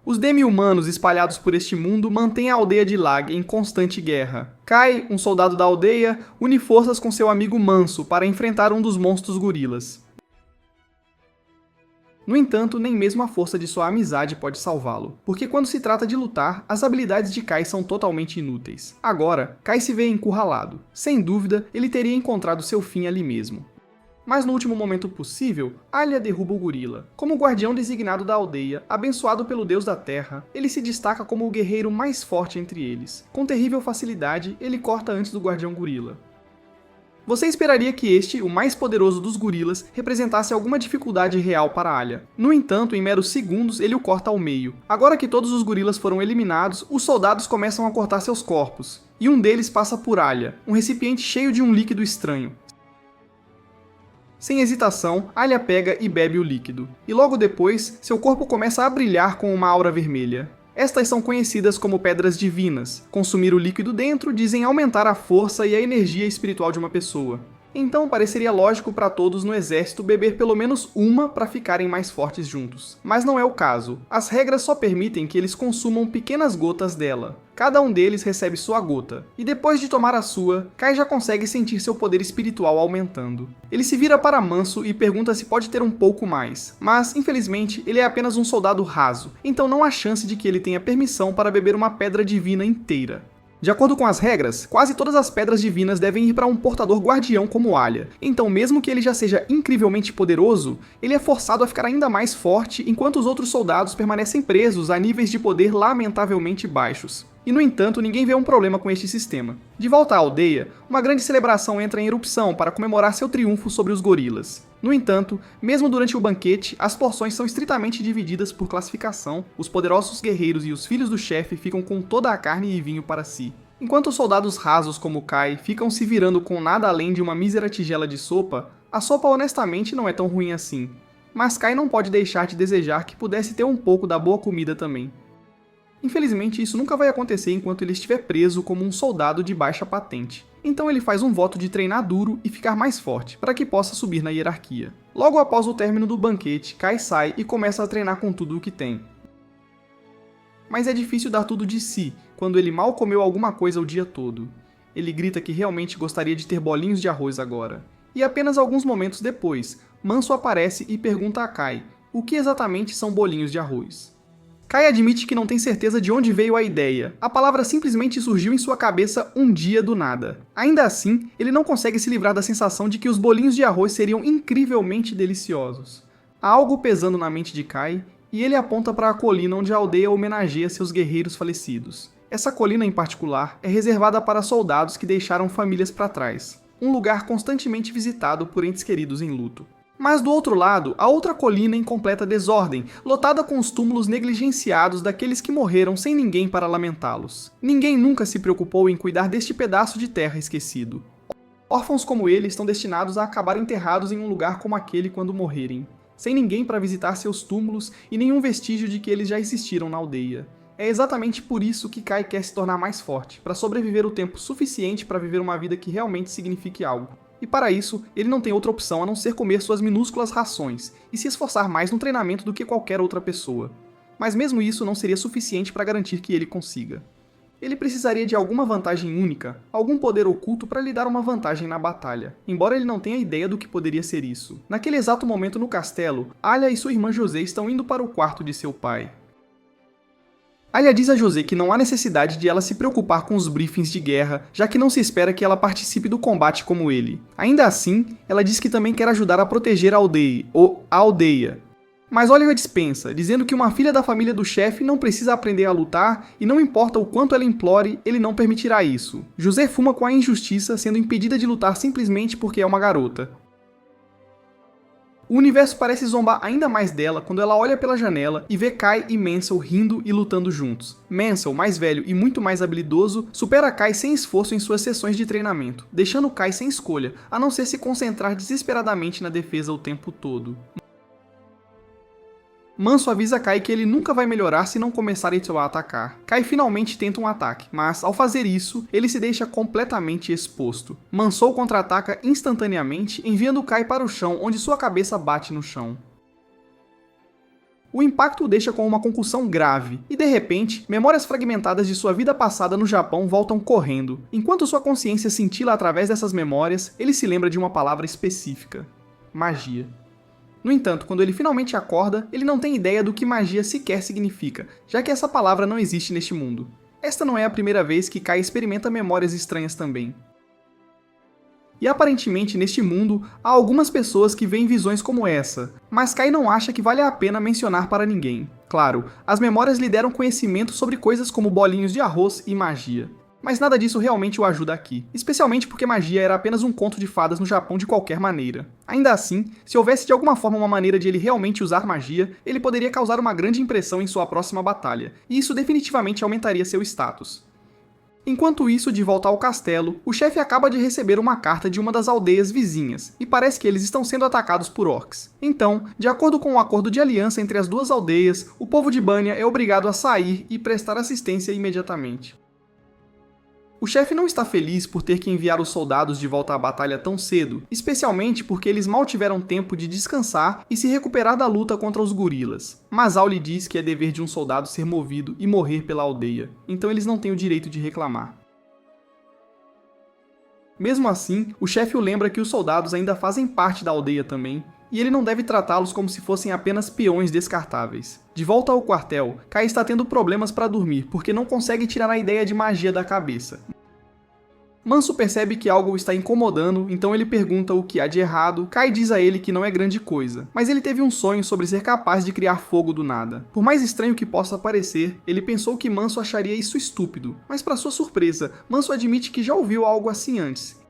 Os demi-humanos espalhados por este mundo mantêm a aldeia de Lag em constante guerra. Kai, um soldado da aldeia, une forças com seu amigo Manso para enfrentar um dos monstros gorilas. No entanto, nem mesmo a força de sua amizade pode salvá-lo, porque quando se trata de lutar, as habilidades de Kai são totalmente inúteis. Agora, Kai se vê encurralado. Sem dúvida, ele teria encontrado seu fim ali mesmo. Mas no último momento possível, Alia derruba o gorila. Como guardião designado da aldeia, abençoado pelo deus da terra, ele se destaca como o guerreiro mais forte entre eles. Com terrível facilidade, ele corta antes do guardião gorila. Você esperaria que este, o mais poderoso dos gorilas, representasse alguma dificuldade real para Alia. No entanto, em meros segundos, ele o corta ao meio. Agora que todos os gorilas foram eliminados, os soldados começam a cortar seus corpos. E um deles passa por Alia, um recipiente cheio de um líquido estranho. Sem hesitação, Alia pega e bebe o líquido. E logo depois, seu corpo começa a brilhar com uma aura vermelha. Estas são conhecidas como pedras divinas. Consumir o líquido dentro dizem aumentar a força e a energia espiritual de uma pessoa. Então pareceria lógico para todos no exército beber pelo menos uma para ficarem mais fortes juntos. Mas não é o caso. As regras só permitem que eles consumam pequenas gotas dela. Cada um deles recebe sua gota, e depois de tomar a sua, Kai já consegue sentir seu poder espiritual aumentando. Ele se vira para Manso e pergunta se pode ter um pouco mais, mas infelizmente ele é apenas um soldado raso, então não há chance de que ele tenha permissão para beber uma pedra divina inteira. De acordo com as regras, quase todas as pedras divinas devem ir para um portador guardião como Alia, então mesmo que ele já seja incrivelmente poderoso, ele é forçado a ficar ainda mais forte enquanto os outros soldados permanecem presos a níveis de poder lamentavelmente baixos. E no entanto, ninguém vê um problema com este sistema. De volta à aldeia, uma grande celebração entra em erupção para comemorar seu triunfo sobre os gorilas. No entanto, mesmo durante o banquete, as porções são estritamente divididas por classificação, os poderosos guerreiros e os filhos do chefe ficam com toda a carne e vinho para si. Enquanto os soldados rasos como Kai ficam se virando com nada além de uma mísera tigela de sopa, a sopa honestamente não é tão ruim assim. Mas Kai não pode deixar de desejar que pudesse ter um pouco da boa comida também. Infelizmente, isso nunca vai acontecer enquanto ele estiver preso como um soldado de baixa patente. Então ele faz um voto de treinar duro e ficar mais forte, para que possa subir na hierarquia. Logo após o término do banquete, Kai sai e começa a treinar com tudo o que tem. Mas é difícil dar tudo de si, quando ele mal comeu alguma coisa o dia todo. Ele grita que realmente gostaria de ter bolinhos de arroz agora. E apenas alguns momentos depois, Manso aparece e pergunta a Kai o que exatamente são bolinhos de arroz. Kai admite que não tem certeza de onde veio a ideia. A palavra simplesmente surgiu em sua cabeça um dia do nada. Ainda assim, ele não consegue se livrar da sensação de que os bolinhos de arroz seriam incrivelmente deliciosos. Há algo pesando na mente de Kai, e ele aponta para a colina onde a aldeia homenageia seus guerreiros falecidos. Essa colina em particular é reservada para soldados que deixaram famílias para trás, um lugar constantemente visitado por entes queridos em luto. Mas do outro lado, a outra colina em completa desordem, lotada com os túmulos negligenciados daqueles que morreram sem ninguém para lamentá-los. Ninguém nunca se preocupou em cuidar deste pedaço de terra esquecido. Órfãos como ele estão destinados a acabar enterrados em um lugar como aquele quando morrerem, sem ninguém para visitar seus túmulos e nenhum vestígio de que eles já existiram na aldeia. É exatamente por isso que Kai quer se tornar mais forte, para sobreviver o tempo suficiente para viver uma vida que realmente signifique algo. E para isso, ele não tem outra opção a não ser comer suas minúsculas rações e se esforçar mais no treinamento do que qualquer outra pessoa. Mas mesmo isso não seria suficiente para garantir que ele consiga. Ele precisaria de alguma vantagem única, algum poder oculto para lhe dar uma vantagem na batalha, embora ele não tenha ideia do que poderia ser isso. Naquele exato momento no castelo, Alia e sua irmã José estão indo para o quarto de seu pai. Alia diz a José que não há necessidade de ela se preocupar com os briefings de guerra, já que não se espera que ela participe do combate como ele. Ainda assim, ela diz que também quer ajudar a proteger a aldeia. Mas Oliver dispensa, dizendo que uma filha da família do chefe não precisa aprender a lutar e não importa o quanto ela implore, ele não permitirá isso. José fuma com a injustiça, sendo impedida de lutar simplesmente porque é uma garota. O universo parece zombar ainda mais dela quando ela olha pela janela e vê Kai e Mansell rindo e lutando juntos. Mansell, mais velho e muito mais habilidoso, supera Kai sem esforço em suas sessões de treinamento, deixando Kai sem escolha, a não ser se concentrar desesperadamente na defesa o tempo todo. Manso avisa Kai que ele nunca vai melhorar se não começar a atacar. Kai finalmente tenta um ataque, mas ao fazer isso, ele se deixa completamente exposto. Manso contra-ataca instantaneamente, enviando Kai para o chão onde sua cabeça bate no chão. O impacto o deixa com uma concussão grave, e de repente, memórias fragmentadas de sua vida passada no Japão voltam correndo. Enquanto sua consciência cintila através dessas memórias, ele se lembra de uma palavra específica: magia. No entanto, quando ele finalmente acorda, ele não tem ideia do que magia sequer significa, já que essa palavra não existe neste mundo. Esta não é a primeira vez que Kai experimenta memórias estranhas também. E aparentemente, neste mundo, há algumas pessoas que veem visões como essa, mas Kai não acha que vale a pena mencionar para ninguém. Claro, as memórias lhe deram conhecimento sobre coisas como bolinhos de arroz e magia. Mas nada disso realmente o ajuda aqui, especialmente porque magia era apenas um conto de fadas no Japão de qualquer maneira. Ainda assim, se houvesse de alguma forma uma maneira de ele realmente usar magia, ele poderia causar uma grande impressão em sua próxima batalha, e isso definitivamente aumentaria seu status. Enquanto isso, de volta ao castelo, o chefe acaba de receber uma carta de uma das aldeias vizinhas, e parece que eles estão sendo atacados por orcs. Então, de acordo com o acordo de aliança entre as duas aldeias, o povo de Banya é obrigado a sair e prestar assistência imediatamente. O chefe não está feliz por ter que enviar os soldados de volta à batalha tão cedo, especialmente porque eles mal tiveram tempo de descansar e se recuperar da luta contra os gorilas. Mas Al lhe diz que é dever de um soldado ser movido e morrer pela aldeia, então eles não têm o direito de reclamar. Mesmo assim, o chefe o lembra que os soldados ainda fazem parte da aldeia também, e ele não deve tratá-los como se fossem apenas peões descartáveis. De volta ao quartel, Kai está tendo problemas para dormir porque não consegue tirar a ideia de magia da cabeça. Manso percebe que algo o está incomodando, então ele pergunta o que há de errado. Kai diz a ele que não é grande coisa, mas ele teve um sonho sobre ser capaz de criar fogo do nada. Por mais estranho que possa parecer, ele pensou que Manso acharia isso estúpido, mas para sua surpresa, Manso admite que já ouviu algo assim antes.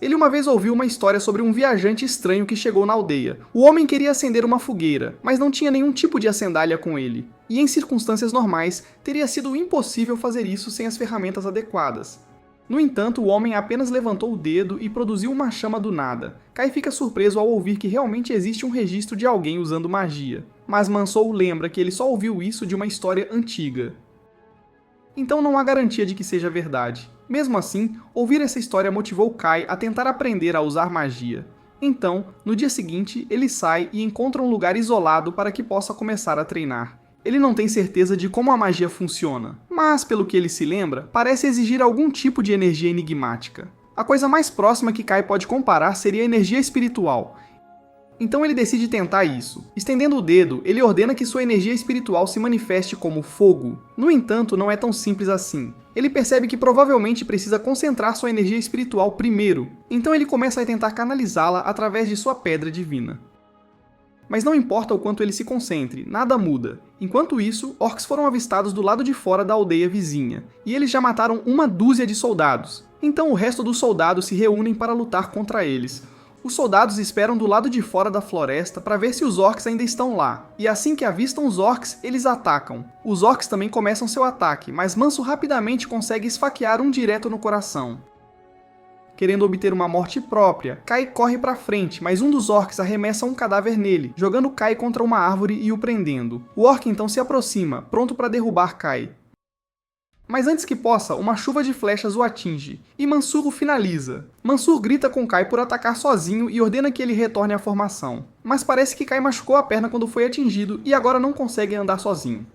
Ele uma vez ouviu uma história sobre um viajante estranho que chegou na aldeia. O homem queria acender uma fogueira, mas não tinha nenhum tipo de acendalha com ele. E em circunstâncias normais, teria sido impossível fazer isso sem as ferramentas adequadas. No entanto, o homem apenas levantou o dedo e produziu uma chama do nada. Kai fica surpreso ao ouvir que realmente existe um registro de alguém usando magia. Mas Mansou lembra que ele só ouviu isso de uma história antiga. Então não há garantia de que seja verdade. Mesmo assim, ouvir essa história motivou Kai a tentar aprender a usar magia. Então, no dia seguinte, ele sai e encontra um lugar isolado para que possa começar a treinar. Ele não tem certeza de como a magia funciona, mas, pelo que ele se lembra, parece exigir algum tipo de energia enigmática. A coisa mais próxima que Kai pode comparar seria a energia espiritual. Então ele decide tentar isso. Estendendo o dedo, ele ordena que sua energia espiritual se manifeste como fogo. No entanto, não é tão simples assim. Ele percebe que provavelmente precisa concentrar sua energia espiritual primeiro, então ele começa a tentar canalizá-la através de sua pedra divina. Mas não importa o quanto ele se concentre, nada muda. Enquanto isso, orcs foram avistados do lado de fora da aldeia vizinha, e eles já mataram uma dúzia de soldados. Então o resto dos soldados se reúnem para lutar contra eles. Os soldados esperam do lado de fora da floresta para ver se os orcs ainda estão lá, e assim que avistam os orcs, eles atacam. Os orcs também começam seu ataque, mas Manso rapidamente consegue esfaquear um direto no coração. Querendo obter uma morte própria, Kai corre para frente, mas um dos orcs arremessa um cadáver nele, jogando Kai contra uma árvore e o prendendo. O orc então se aproxima, pronto para derrubar Kai. Mas antes que possa, uma chuva de flechas o atinge, e Mansur o finaliza. Mansur grita com Kai por atacar sozinho e ordena que ele retorne à formação. Mas parece que Kai machucou a perna quando foi atingido e agora não consegue andar sozinho.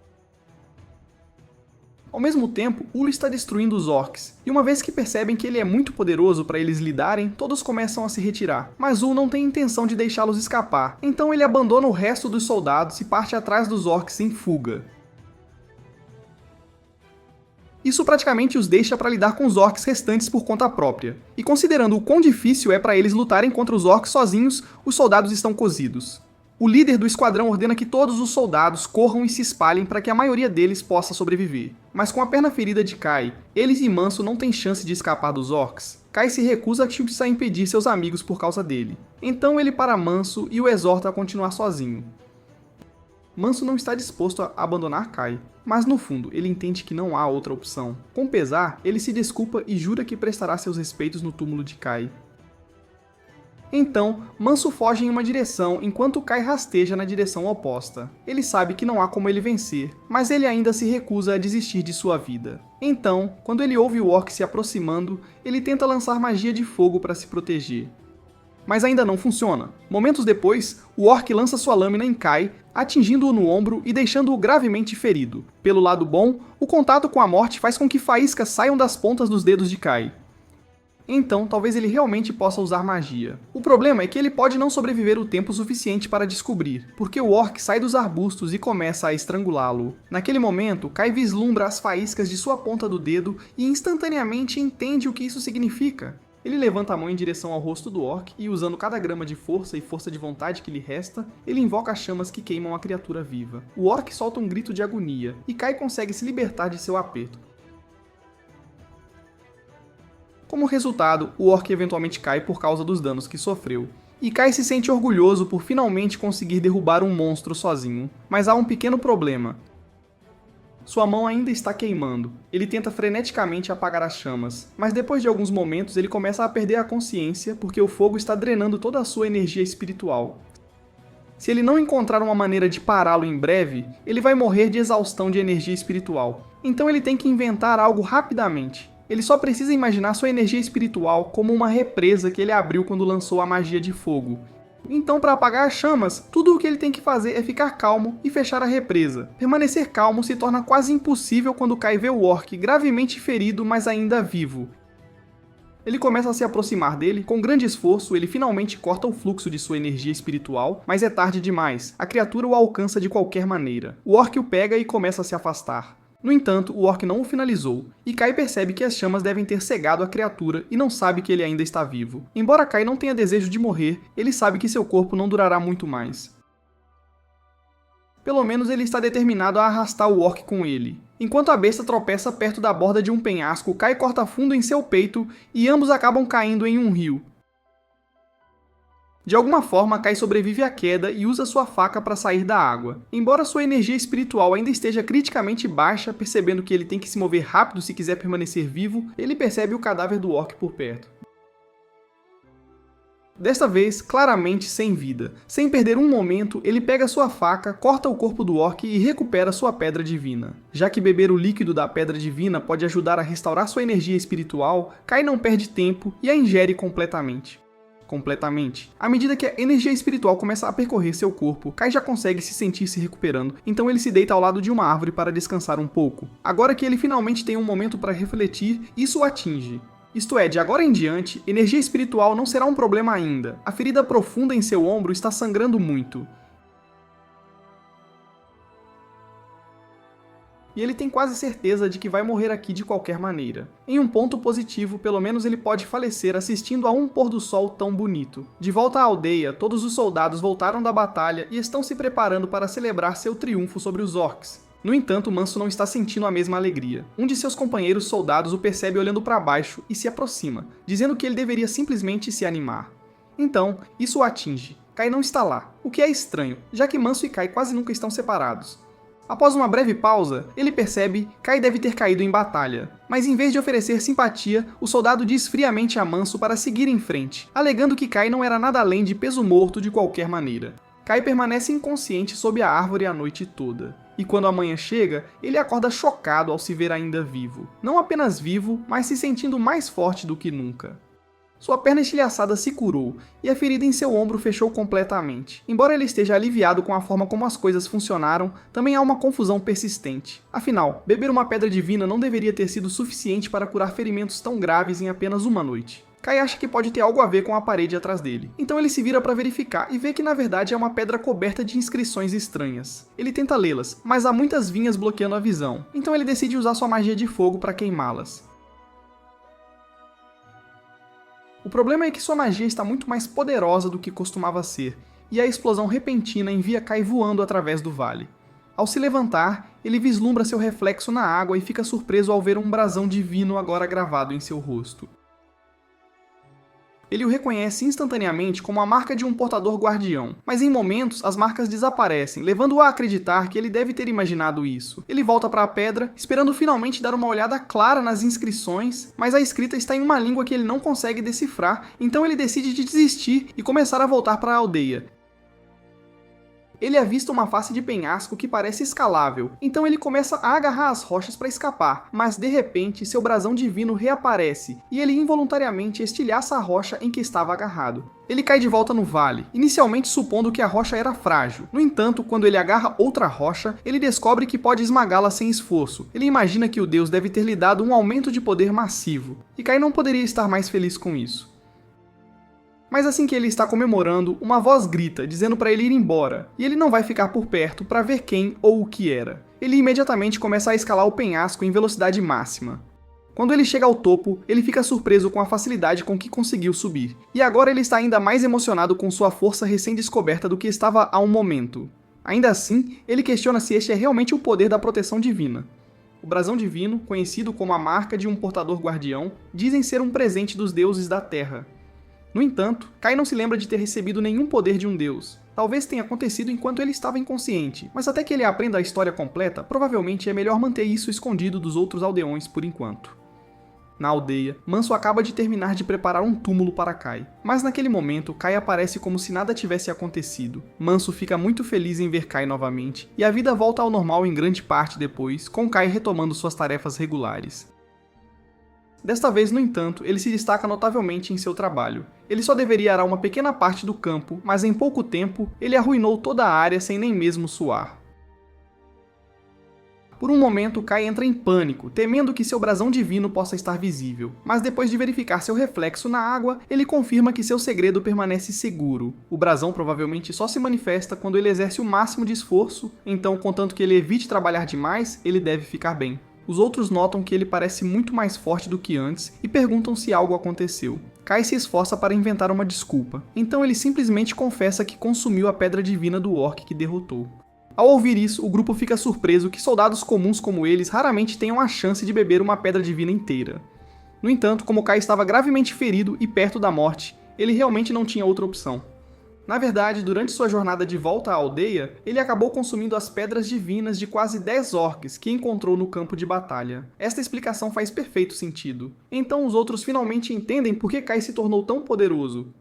Ao mesmo tempo, Ulu está destruindo os orcs, e uma vez que percebem que ele é muito poderoso para eles lidarem, todos começam a se retirar. Mas Ulu não tem intenção de deixá-los escapar, então ele abandona o resto dos soldados e parte atrás dos orcs em fuga. Isso praticamente os deixa para lidar com os orcs restantes por conta própria. E considerando o quão difícil é para eles lutarem contra os orcs sozinhos, os soldados estão cozidos. O líder do esquadrão ordena que todos os soldados corram e se espalhem para que a maioria deles possa sobreviver. Mas com a perna ferida de Kai, eles e Manso não têm chance de escapar dos orcs. Kai se recusa a impedir seus amigos por causa dele. Então ele para Manso e o exorta a continuar sozinho. Manso não está disposto a abandonar Kai, mas no fundo ele entende que não há outra opção. Com pesar, ele se desculpa e jura que prestará seus respeitos no túmulo de Kai. Então, Manso foge em uma direção enquanto Kai rasteja na direção oposta. Ele sabe que não há como ele vencer, mas ele ainda se recusa a desistir de sua vida. Então, quando ele ouve o orc se aproximando, ele tenta lançar magia de fogo para se proteger. mas ainda não funciona. Momentos depois, o orc lança sua lâmina em Kai, atingindo-o no ombro e deixando-o gravemente ferido. Pelo lado bom, o contato com a morte faz com que faíscas saiam das pontas dos dedos de Kai. Então, talvez ele realmente possa usar magia. O problema é que ele pode não sobreviver o tempo suficiente para descobrir, porque o orc sai dos arbustos e começa a estrangulá-lo. Naquele momento, Kai vislumbra as faíscas de sua ponta do dedo e instantaneamente entende o que isso significa. Ele levanta a mão em direção ao rosto do orc e, usando cada grama de força e força de vontade que lhe resta, ele invoca as chamas que queimam a criatura viva. O orc solta um grito de agonia, e Kai consegue se libertar de seu aperto. Como resultado, o orc eventualmente cai por causa dos danos que sofreu. E Kai se sente orgulhoso por finalmente conseguir derrubar um monstro sozinho. Mas há um pequeno problema. Sua mão ainda está queimando. Ele tenta freneticamente apagar as chamas, mas depois de alguns momentos ele começa a perder a consciência porque o fogo está drenando toda a sua energia espiritual. Se ele não encontrar uma maneira de pará-lo em breve, ele vai morrer de exaustão de energia espiritual. Então ele tem que inventar algo rapidamente. Ele só precisa imaginar sua energia espiritual como uma represa que ele abriu quando lançou a magia de fogo. Então, para apagar as chamas, tudo o que ele tem que fazer é ficar calmo e fechar a represa. Permanecer calmo se torna quase impossível quando Kai vê o orc gravemente ferido, mas ainda vivo. Ele começa a se aproximar dele, com grande esforço ele finalmente corta o fluxo de sua energia espiritual, mas é tarde demais, a criatura o alcança de qualquer maneira. O orc o pega e começa a se afastar. No entanto, o orc não o finalizou, e Kai percebe que as chamas devem ter cegado a criatura e não sabe que ele ainda está vivo. Embora Kai não tenha desejo de morrer, ele sabe que seu corpo não durará muito mais. Pelo menos ele está determinado a arrastar o orc com ele. Enquanto a besta tropeça perto da borda de um penhasco, Kai corta fundo em seu peito e ambos acabam caindo em um rio. De alguma forma, Kai sobrevive à queda e usa sua faca para sair da água. Embora sua energia espiritual ainda esteja criticamente baixa, percebendo que ele tem que se mover rápido se quiser permanecer vivo, ele percebe o cadáver do orc por perto. Desta vez, claramente sem vida. Sem perder um momento, ele pega sua faca, corta o corpo do orc e recupera sua pedra divina. Já que beber o líquido da pedra divina pode ajudar a restaurar sua energia espiritual, Kai não perde tempo e a ingere completamente. À medida que a energia espiritual começa a percorrer seu corpo, Kai já consegue se sentir se recuperando, então ele se deita ao lado de uma árvore para descansar um pouco. Agora que ele finalmente tem um momento para refletir, isso o atinge. Isto é, de agora em diante, energia espiritual não será um problema ainda. A ferida profunda em seu ombro está sangrando muito. E ele tem quase certeza de que vai morrer aqui de qualquer maneira. Em um ponto positivo, pelo menos ele pode falecer assistindo a um pôr do sol tão bonito. De volta à aldeia, todos os soldados voltaram da batalha e estão se preparando para celebrar seu triunfo sobre os orcs. No entanto, Manso não está sentindo a mesma alegria. Um de seus companheiros soldados o percebe olhando para baixo e se aproxima, dizendo que ele deveria simplesmente se animar. Então, isso o atinge. Kai não está lá, o que é estranho, já que Manso e Kai quase nunca estão separados. Após uma breve pausa, ele percebe que Kai deve ter caído em batalha. Mas em vez de oferecer simpatia, o soldado diz friamente a Manso para seguir em frente, alegando que Kai não era nada além de peso morto de qualquer maneira. Kai permanece inconsciente sob a árvore a noite toda. E quando a manhã chega, ele acorda chocado ao se ver ainda vivo. Não apenas vivo, mas se sentindo mais forte do que nunca. Sua perna estilhaçada se curou, e a ferida em seu ombro fechou completamente. Embora ele esteja aliviado com a forma como as coisas funcionaram, também há uma confusão persistente. Afinal, beber uma pedra divina não deveria ter sido suficiente para curar ferimentos tão graves em apenas uma noite. Kai acha que pode ter algo a ver com a parede atrás dele. Então ele se vira para verificar e vê que na verdade é uma pedra coberta de inscrições estranhas. Ele tenta lê-las, mas há muitas vinhas bloqueando a visão. Então ele decide usar sua magia de fogo para queimá-las. O problema é que sua magia está muito mais poderosa do que costumava ser, e a explosão repentina envia Kai voando através do vale. Ao se levantar, ele vislumbra seu reflexo na água e fica surpreso ao ver um brasão divino agora gravado em seu rosto. Ele o reconhece instantaneamente como a marca de um portador guardião, mas em momentos as marcas desaparecem, levando-o a acreditar que ele deve ter imaginado isso. Ele volta para a pedra, esperando finalmente dar uma olhada clara nas inscrições, mas a escrita está em uma língua que ele não consegue decifrar, então ele decide desistir e começar a voltar para a aldeia. Ele avista uma face de penhasco que parece escalável, então ele começa a agarrar as rochas para escapar, mas de repente seu brasão divino reaparece e ele involuntariamente estilhaça a rocha em que estava agarrado. Ele cai de volta no vale, inicialmente supondo que a rocha era frágil. No entanto, quando ele agarra outra rocha, ele descobre que pode esmagá-la sem esforço. Ele imagina que o deus deve ter lhe dado um aumento de poder massivo, e Kai não poderia estar mais feliz com isso. Mas assim que ele está comemorando, uma voz grita, dizendo para ele ir embora, e ele não vai ficar por perto para ver quem ou o que era. Ele imediatamente começa a escalar o penhasco em velocidade máxima. Quando ele chega ao topo, ele fica surpreso com a facilidade com que conseguiu subir, e agora ele está ainda mais emocionado com sua força recém-descoberta do que estava há um momento. Ainda assim, ele questiona se este é realmente o poder da proteção divina. O brasão divino, conhecido como a marca de um portador guardião, dizem ser um presente dos deuses da Terra. No entanto, Kai não se lembra de ter recebido nenhum poder de um deus. Talvez tenha acontecido enquanto ele estava inconsciente, mas até que ele aprenda a história completa, provavelmente é melhor manter isso escondido dos outros aldeões por enquanto. Na aldeia, Manso acaba de terminar de preparar um túmulo para Kai, mas naquele momento Kai aparece como se nada tivesse acontecido. Manso fica muito feliz em ver Kai novamente, e a vida volta ao normal em grande parte depois, com Kai retomando suas tarefas regulares. Desta vez, no entanto, ele se destaca notavelmente em seu trabalho. Ele só deveria arar uma pequena parte do campo, mas em pouco tempo, ele arruinou toda a área sem nem mesmo suar. Por um momento, Kai entra em pânico, temendo que seu brasão divino possa estar visível. Mas depois de verificar seu reflexo na água, ele confirma que seu segredo permanece seguro. O brasão provavelmente só se manifesta quando ele exerce o máximo de esforço, então, contanto que ele evite trabalhar demais, ele deve ficar bem. Os outros notam que ele parece muito mais forte do que antes e perguntam se algo aconteceu. Kai se esforça para inventar uma desculpa, então ele simplesmente confessa que consumiu a pedra divina do orc que derrotou. Ao ouvir isso, o grupo fica surpreso que soldados comuns como eles raramente tenham a chance de beber uma pedra divina inteira. No entanto, como Kai estava gravemente ferido e perto da morte, ele realmente não tinha outra opção. Na verdade, durante sua jornada de volta à aldeia, ele acabou consumindo as pedras divinas de quase 10 orcs que encontrou no campo de batalha. Esta explicação faz perfeito sentido. Então os outros finalmente entendem por que Kai se tornou tão poderoso.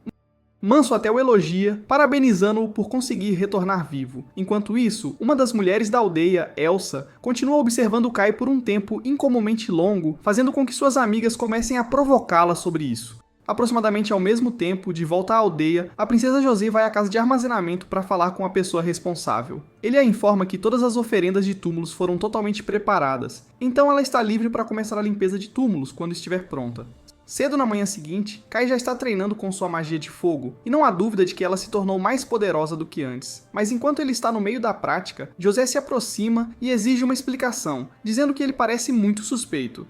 Manso até o elogia, parabenizando-o por conseguir retornar vivo. Enquanto isso, uma das mulheres da aldeia, Elsa, continua observando Kai por um tempo incomumente longo, fazendo com que suas amigas comecem a provocá-la sobre isso. Aproximadamente ao mesmo tempo, de volta à aldeia, a princesa José vai à casa de armazenamento para falar com a pessoa responsável. Ele a informa que todas as oferendas de túmulos foram totalmente preparadas, então ela está livre para começar a limpeza de túmulos quando estiver pronta. Cedo na manhã seguinte, Kai já está treinando com sua magia de fogo, e não há dúvida de que ela se tornou mais poderosa do que antes. Mas enquanto ele está no meio da prática, José se aproxima e exige uma explicação, dizendo que ele parece muito suspeito.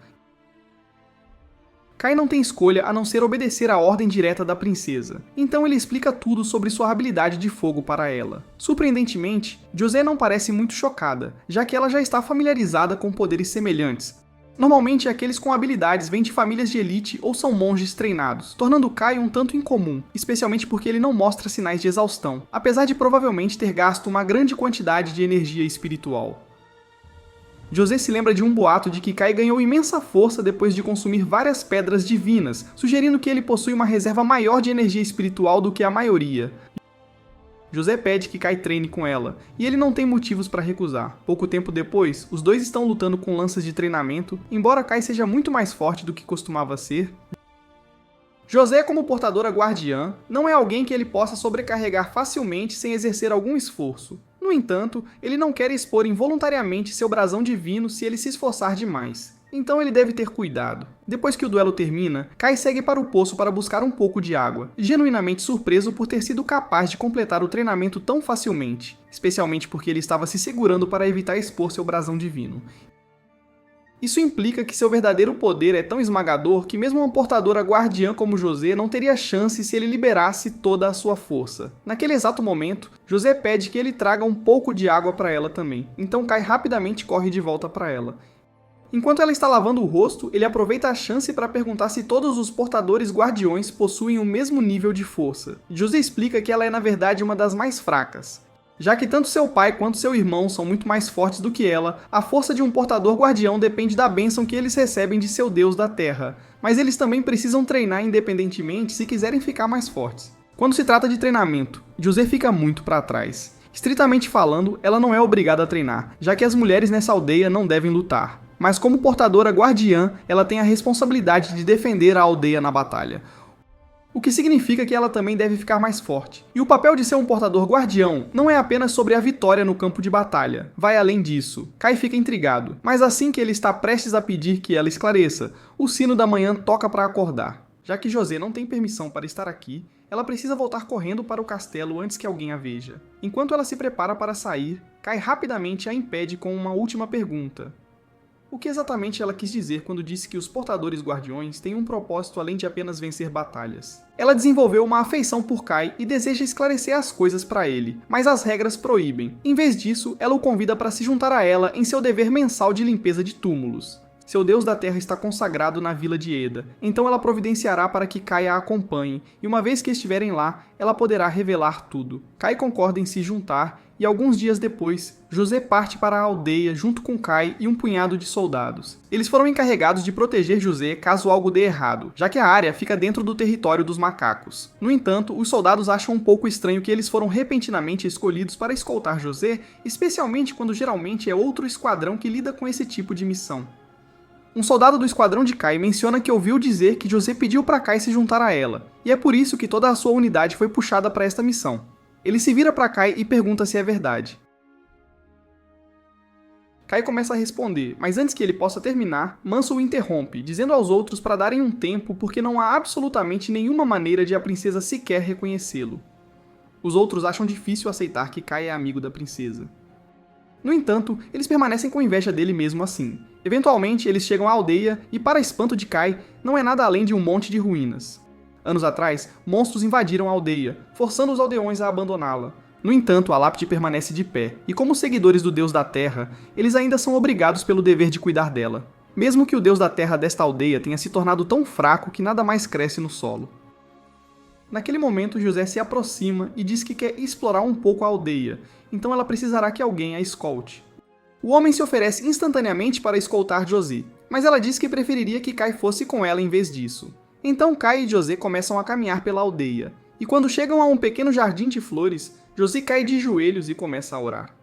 Kai não tem escolha a não ser obedecer à ordem direta da princesa, então ele explica tudo sobre sua habilidade de fogo para ela. Surpreendentemente, José não parece muito chocada, já que ela já está familiarizada com poderes semelhantes. Normalmente, aqueles com habilidades vêm de famílias de elite ou são monges treinados, tornando Kai um tanto incomum, especialmente porque ele não mostra sinais de exaustão, apesar de provavelmente ter gasto uma grande quantidade de energia espiritual. José se lembra de um boato de que Kai ganhou imensa força depois de consumir várias pedras divinas, sugerindo que ele possui uma reserva maior de energia espiritual do que a maioria. José pede que Kai treine com ela, e ele não tem motivos para recusar. Pouco tempo depois, os dois estão lutando com lanças de treinamento, embora Kai seja muito mais forte do que costumava ser. José, como portadora guardiã, não é alguém que ele possa sobrecarregar facilmente sem exercer algum esforço. No entanto, ele não quer expor involuntariamente seu brasão divino se ele se esforçar demais. Então ele deve ter cuidado. Depois que o duelo termina, Kai segue para o poço para buscar um pouco de água, genuinamente surpreso por ter sido capaz de completar o treinamento tão facilmente, especialmente porque ele estava se segurando para evitar expor seu brasão divino. Isso implica que seu verdadeiro poder é tão esmagador que mesmo uma portadora guardiã como José não teria chance se ele liberasse toda a sua força. Naquele exato momento, José pede que ele traga um pouco de água para ela também, então Kai rapidamente corre de volta para ela. Enquanto ela está lavando o rosto, ele aproveita a chance para perguntar se todos os portadores guardiões possuem o mesmo nível de força. José explica que ela é na verdade uma das mais fracas. Já que tanto seu pai quanto seu irmão são muito mais fortes do que ela, a força de um portador guardião depende da bênção que eles recebem de seu Deus da Terra, mas eles também precisam treinar independentemente se quiserem ficar mais fortes. Quando se trata de treinamento, José fica muito para trás. Estritamente falando, ela não é obrigada a treinar, já que as mulheres nessa aldeia não devem lutar. Mas como portadora guardiã, ela tem a responsabilidade de defender a aldeia na batalha. O que significa que ela também deve ficar mais forte. E o papel de ser um portador guardião não é apenas sobre a vitória no campo de batalha. Vai além disso. Kai fica intrigado, mas assim que ele está prestes a pedir que ela esclareça, o sino da manhã toca para acordar. Já que José não tem permissão para estar aqui, ela precisa voltar correndo para o castelo antes que alguém a veja. Enquanto ela se prepara para sair, Kai rapidamente a impede com uma última pergunta. O que exatamente ela quis dizer quando disse que os portadores guardiões têm um propósito além de apenas vencer batalhas? Ela desenvolveu uma afeição por Kai e deseja esclarecer as coisas para ele, mas as regras proíbem. Em vez disso, ela o convida para se juntar a ela em seu dever mensal de limpeza de túmulos. Seu deus da terra está consagrado na vila de Eda, então ela providenciará para que Kai a acompanhe, e uma vez que estiverem lá, ela poderá revelar tudo. Kai concorda em se juntar, e alguns dias depois, José parte para a aldeia junto com Kai e um punhado de soldados. Eles foram encarregados de proteger José caso algo dê errado, já que a área fica dentro do território dos macacos. No entanto, os soldados acham um pouco estranho que eles foram repentinamente escolhidos para escoltar José, especialmente quando geralmente é outro esquadrão que lida com esse tipo de missão. Um soldado do esquadrão de Kai menciona que ouviu dizer que José pediu para Kai se juntar a ela, e é por isso que toda a sua unidade foi puxada para esta missão. Ele se vira para Kai e pergunta se é verdade. Kai começa a responder, mas antes que ele possa terminar, Manso o interrompe, dizendo aos outros para darem um tempo porque não há absolutamente nenhuma maneira de a princesa sequer reconhecê-lo. Os outros acham difícil aceitar que Kai é amigo da princesa. No entanto, eles permanecem com inveja dele mesmo assim. Eventualmente, eles chegam à aldeia e, para espanto de Kai, não é nada além de um monte de ruínas. Anos atrás, monstros invadiram a aldeia, forçando os aldeões a abandoná-la. No entanto, a lápide permanece de pé, e como seguidores do Deus da Terra, eles ainda são obrigados pelo dever de cuidar dela. Mesmo que o Deus da Terra desta aldeia tenha se tornado tão fraco que nada mais cresce no solo. Naquele momento, José se aproxima e diz que quer explorar um pouco a aldeia, então ela precisará que alguém a escolte. O homem se oferece instantaneamente para escoltar José, mas ela diz que preferiria que Kai fosse com ela em vez disso. Então Kai e José começam a caminhar pela aldeia, e quando chegam a um pequeno jardim de flores, José cai de joelhos e começa a orar.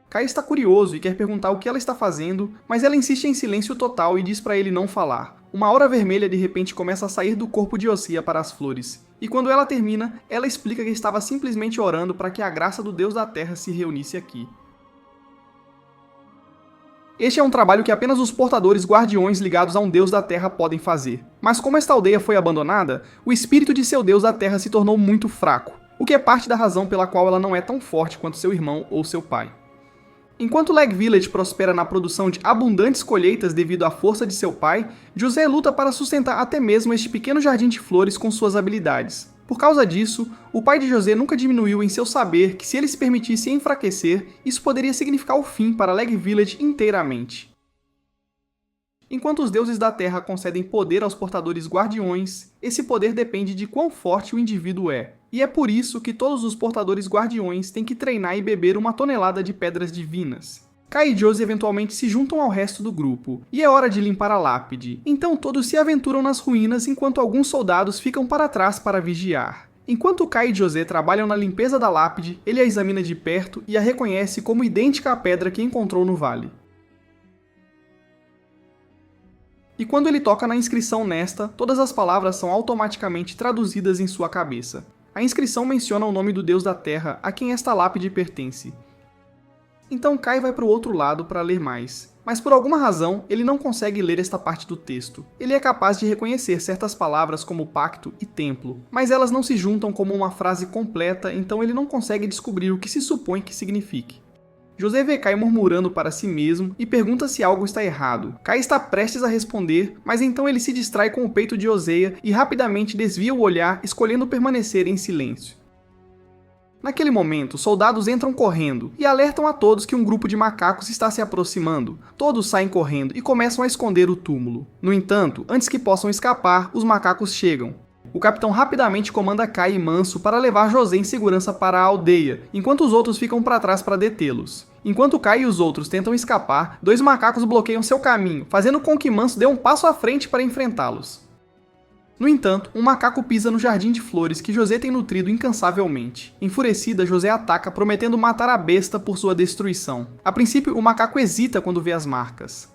Kai está curioso e quer perguntar o que ela está fazendo, mas ela insiste em silêncio total e diz para ele não falar. Uma aura vermelha de repente começa a sair do corpo de Ossia para as flores, e quando ela termina, ela explica que estava simplesmente orando para que a graça do Deus da Terra se reunisse aqui. Este é um trabalho que apenas os portadores guardiões ligados a um Deus da Terra podem fazer. Mas como esta aldeia foi abandonada, o espírito de seu Deus da Terra se tornou muito fraco, o que é parte da razão pela qual ela não é tão forte quanto seu irmão ou seu pai. Enquanto Leg Village prospera na produção de abundantes colheitas devido à força de seu pai, José luta para sustentar até mesmo este pequeno jardim de flores com suas habilidades. Por causa disso, o pai de José nunca diminuiu em seu saber que se ele se permitisse enfraquecer, isso poderia significar o fim para Leg Village inteiramente. Enquanto os deuses da Terra concedem poder aos portadores guardiões, esse poder depende de quão forte o indivíduo é. E é por isso que todos os portadores guardiões têm que treinar e beber 1 tonelada de pedras divinas. Kai e José eventualmente se juntam ao resto do grupo, e é hora de limpar a lápide. Então todos se aventuram nas ruínas enquanto alguns soldados ficam para trás para vigiar. Enquanto Kai e José trabalham na limpeza da lápide, ele a examina de perto e a reconhece como idêntica à pedra que encontrou no vale. E quando ele toca na inscrição nesta, todas as palavras são automaticamente traduzidas em sua cabeça. A inscrição menciona o nome do Deus da Terra a quem esta lápide pertence. Então Kai vai para o outro lado para ler mais, mas por alguma razão ele não consegue ler esta parte do texto. Ele é capaz de reconhecer certas palavras como pacto e templo, mas elas não se juntam como uma frase completa, então ele não consegue descobrir o que se supõe que signifique. José vê Kai murmurando para si mesmo e pergunta se algo está errado. Kai está prestes a responder, mas então ele se distrai com o peito de Oseia e rapidamente desvia o olhar, escolhendo permanecer em silêncio. Naquele momento, soldados entram correndo e alertam a todos que um grupo de macacos está se aproximando. Todos saem correndo e começam a esconder o túmulo. No entanto, antes que possam escapar, os macacos chegam. O capitão rapidamente comanda Kai e Manso para levar José em segurança para a aldeia, enquanto os outros ficam para trás para detê-los. Enquanto Kai e os outros tentam escapar, 2 macacos bloqueiam seu caminho, fazendo com que Manso dê um passo à frente para enfrentá-los. No entanto, um macaco pisa no jardim de flores que José tem nutrido incansavelmente. Enfurecida, José ataca, prometendo matar a besta por sua destruição. A princípio, o macaco hesita quando vê as marcas.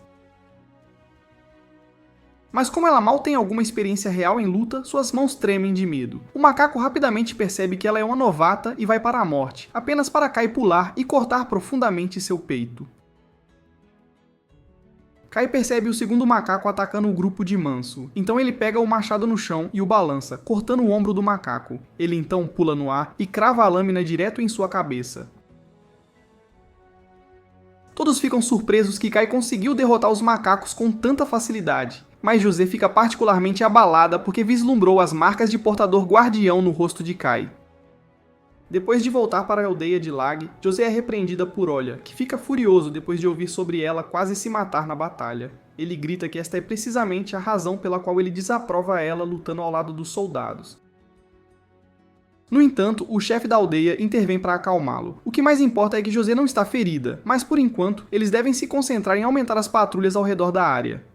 Mas como ela mal tem alguma experiência real em luta, suas mãos tremem de medo. O macaco rapidamente percebe que ela é uma novata e vai para a morte, apenas para Kai pular e cortar profundamente seu peito. Kai percebe o segundo macaco atacando o grupo de Manso, então ele pega o machado no chão e o balança, cortando o ombro do macaco. Ele então pula no ar e crava a lâmina direto em sua cabeça. Todos ficam surpresos que Kai conseguiu derrotar os macacos com tanta facilidade, mas José fica particularmente abalada porque vislumbrou as marcas de portador guardião no rosto de Kai. Depois de voltar para a aldeia de Lag, José é repreendida por Olha, que fica furioso depois de ouvir sobre ela quase se matar na batalha. Ele grita que esta é precisamente a razão pela qual ele desaprova ela lutando ao lado dos soldados. No entanto, o chefe da aldeia intervém para acalmá-lo. O que mais importa é que José não está ferida, mas por enquanto, eles devem se concentrar em aumentar as patrulhas ao redor da área.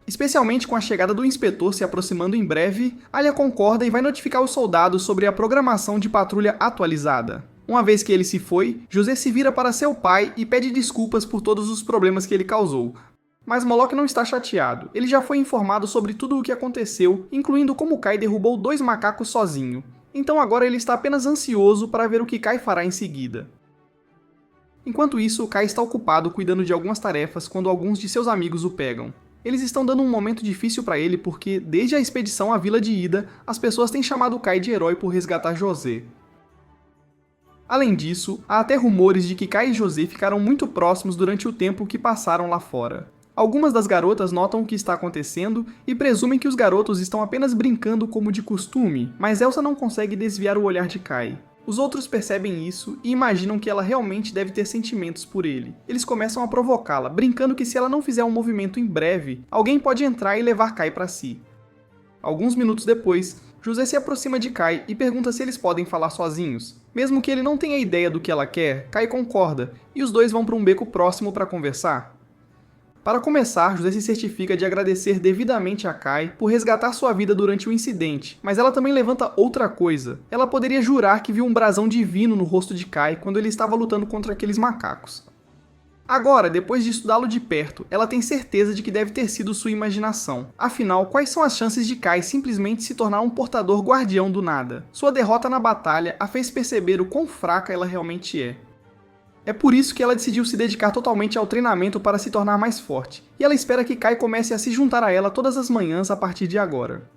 Especialmente com a chegada do inspetor se aproximando em breve, Alia concorda e vai notificar os soldados sobre a programação de patrulha atualizada. Uma vez que ele se foi, José se vira para seu pai e pede desculpas por todos os problemas que ele causou. Mas Moloch não está chateado, ele já foi informado sobre tudo o que aconteceu, incluindo como Kai derrubou 2 macacos sozinho. Então agora ele está apenas ansioso para ver o que Kai fará em seguida. Enquanto isso, Kai está ocupado cuidando de algumas tarefas quando alguns de seus amigos o pegam. Eles estão dando um momento difícil para ele porque, desde a expedição à Vila de Ida, as pessoas têm chamado Kai de herói por resgatar José. Além disso, há até rumores de que Kai e José ficaram muito próximos durante o tempo que passaram lá fora. Algumas das garotas notam o que está acontecendo e presumem que os garotos estão apenas brincando como de costume, mas Elsa não consegue desviar o olhar de Kai. Os outros percebem isso e imaginam que ela realmente deve ter sentimentos por ele. Eles começam a provocá-la, brincando que se ela não fizer um movimento em breve, alguém pode entrar e levar Kai para si. Alguns minutos depois, José se aproxima de Kai e pergunta se eles podem falar sozinhos. Mesmo que ele não tenha ideia do que ela quer, Kai concorda, e os dois vão para um beco próximo para conversar. Para começar, José se certifica de agradecer devidamente a Kai por resgatar sua vida durante o incidente, mas ela também levanta outra coisa. Ela poderia jurar que viu um brasão divino no rosto de Kai quando ele estava lutando contra aqueles macacos. Agora, depois de estudá-lo de perto, ela tem certeza de que deve ter sido sua imaginação. Afinal, quais são as chances de Kai simplesmente se tornar um portador guardião do nada? Sua derrota na batalha a fez perceber o quão fraca ela realmente é. É por isso que ela decidiu se dedicar totalmente ao treinamento para se tornar mais forte, e ela espera que Kai comece a se juntar a ela todas as manhãs a partir de agora.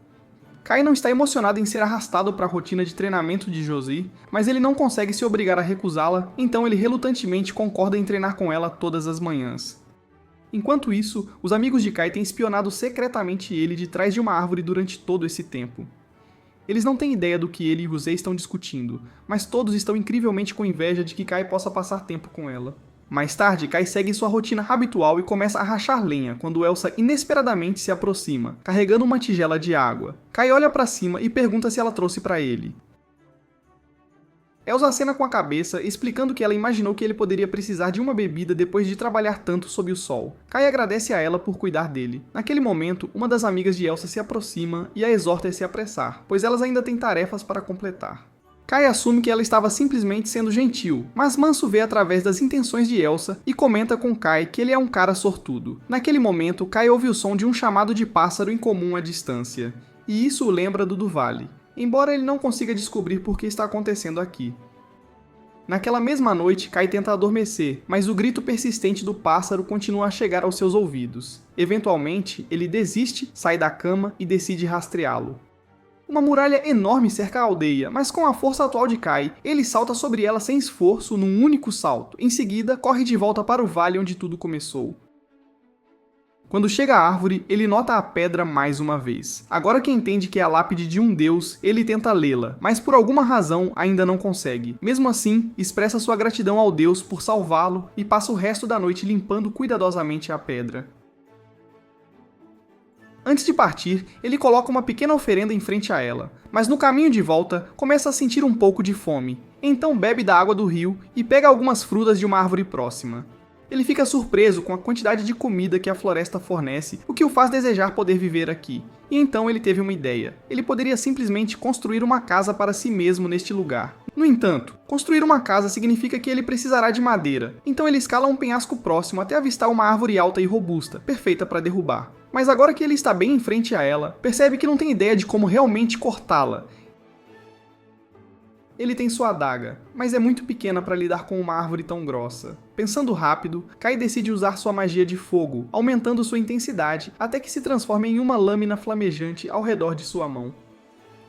Kai não está emocionado em ser arrastado para a rotina de treinamento de Josie, mas ele não consegue se obrigar a recusá-la, então ele relutantemente concorda em treinar com ela todas as manhãs. Enquanto isso, os amigos de Kai têm espionado secretamente ele de trás de uma árvore durante todo esse tempo. Eles não têm ideia do que ele e José estão discutindo, mas todos estão incrivelmente com inveja de que Kai possa passar tempo com ela. Mais tarde, Kai segue sua rotina habitual e começa a rachar lenha quando Elsa inesperadamente se aproxima, carregando uma tigela de água. Kai olha para cima e pergunta se ela trouxe para ele. Elsa acena com a cabeça, explicando que ela imaginou que ele poderia precisar de uma bebida depois de trabalhar tanto sob o sol. Kai agradece a ela por cuidar dele. Naquele momento, uma das amigas de Elsa se aproxima e a exorta a se apressar, pois elas ainda têm tarefas para completar. Kai assume que ela estava simplesmente sendo gentil, mas Manso vê através das intenções de Elsa e comenta com Kai que ele é um cara sortudo. Naquele momento, Kai ouve o som de um chamado de pássaro incomum à distância, e isso o lembra do Vale, embora ele não consiga descobrir por que está acontecendo aqui. Naquela mesma noite, Kai tenta adormecer, mas o grito persistente do pássaro continua a chegar aos seus ouvidos. Eventualmente, ele desiste, sai da cama e decide rastreá-lo. Uma muralha enorme cerca a aldeia, mas com a força atual de Kai, ele salta sobre ela sem esforço num único salto. Em seguida, corre de volta para o vale onde tudo começou. Quando chega à árvore, ele nota a pedra mais uma vez. Agora que entende que é a lápide de um deus, ele tenta lê-la, mas por alguma razão ainda não consegue. Mesmo assim, expressa sua gratidão ao deus por salvá-lo e passa o resto da noite limpando cuidadosamente a pedra. Antes de partir, ele coloca uma pequena oferenda em frente a ela, mas no caminho de volta, começa a sentir um pouco de fome. Então bebe da água do rio e pega algumas frutas de uma árvore próxima. Ele fica surpreso com a quantidade de comida que a floresta fornece, o que o faz desejar poder viver aqui. E então ele teve uma ideia. Ele poderia simplesmente construir uma casa para si mesmo neste lugar. No entanto, construir uma casa significa que ele precisará de madeira, então ele escala um penhasco próximo até avistar uma árvore alta e robusta, perfeita para derrubar. Mas agora que ele está bem em frente a ela, percebe que não tem ideia de como realmente cortá-la. Ele tem sua adaga, mas é muito pequena para lidar com uma árvore tão grossa. Pensando rápido, Kai decide usar sua magia de fogo, aumentando sua intensidade até que se transforme em uma lâmina flamejante ao redor de sua mão.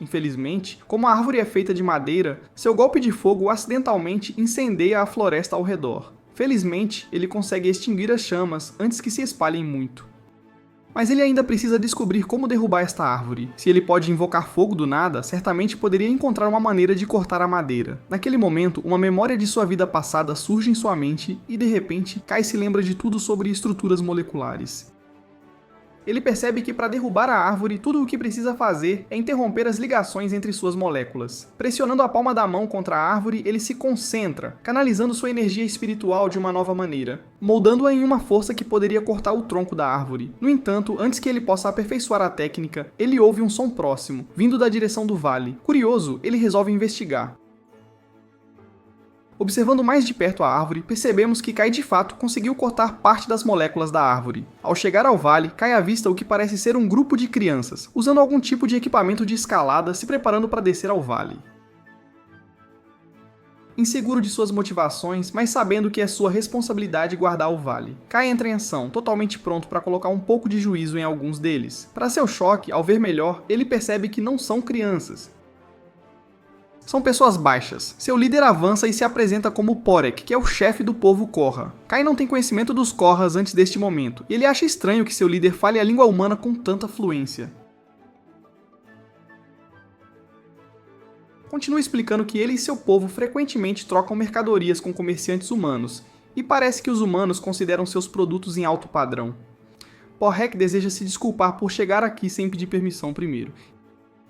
Infelizmente, como a árvore é feita de madeira, seu golpe de fogo acidentalmente incendeia a floresta ao redor. Felizmente, ele consegue extinguir as chamas antes que se espalhem muito. Mas ele ainda precisa descobrir como derrubar esta árvore. Se ele pode invocar fogo do nada, certamente poderia encontrar uma maneira de cortar a madeira. Naquele momento, uma memória de sua vida passada surge em sua mente e, de repente, Kai se lembra de tudo sobre estruturas moleculares. Ele percebe que para derrubar a árvore, tudo o que precisa fazer é interromper as ligações entre suas moléculas. Pressionando a palma da mão contra a árvore, ele se concentra, canalizando sua energia espiritual de uma nova maneira, moldando-a em uma força que poderia cortar o tronco da árvore. No entanto, antes que ele possa aperfeiçoar a técnica, ele ouve um som próximo, vindo da direção do vale. Curioso, ele resolve investigar. Observando mais de perto a árvore, percebemos que Kai de fato conseguiu cortar parte das moléculas da árvore. Ao chegar ao vale, Kai avista o que parece ser um grupo de crianças, usando algum tipo de equipamento de escalada se preparando para descer ao vale. Inseguro de suas motivações, mas sabendo que é sua responsabilidade guardar o vale, Kai entra em ação, totalmente pronto para colocar um pouco de juízo em alguns deles. Para seu choque, ao ver melhor, ele percebe que não são crianças. São pessoas baixas. Seu líder avança e se apresenta como Porek, que é o chefe do povo Korra. Kai não tem conhecimento dos Korras antes deste momento, e ele acha estranho que seu líder fale a língua humana com tanta fluência. Continua explicando que ele e seu povo frequentemente trocam mercadorias com comerciantes humanos, e parece que os humanos consideram seus produtos em alto padrão. Porek deseja se desculpar por chegar aqui sem pedir permissão primeiro.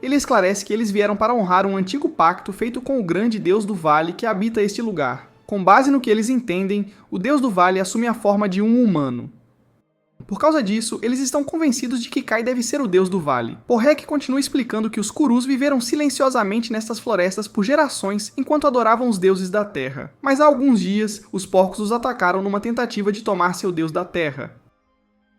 Ele esclarece que eles vieram para honrar um antigo pacto feito com o grande deus do vale que habita este lugar. Com base no que eles entendem, o deus do vale assume a forma de um humano. Por causa disso, eles estão convencidos de que Kai deve ser o deus do vale. Porek continua explicando que os Kurus viveram silenciosamente nestas florestas por gerações enquanto adoravam os deuses da terra. Mas há alguns dias, os porcos os atacaram numa tentativa de tomar seu deus da terra.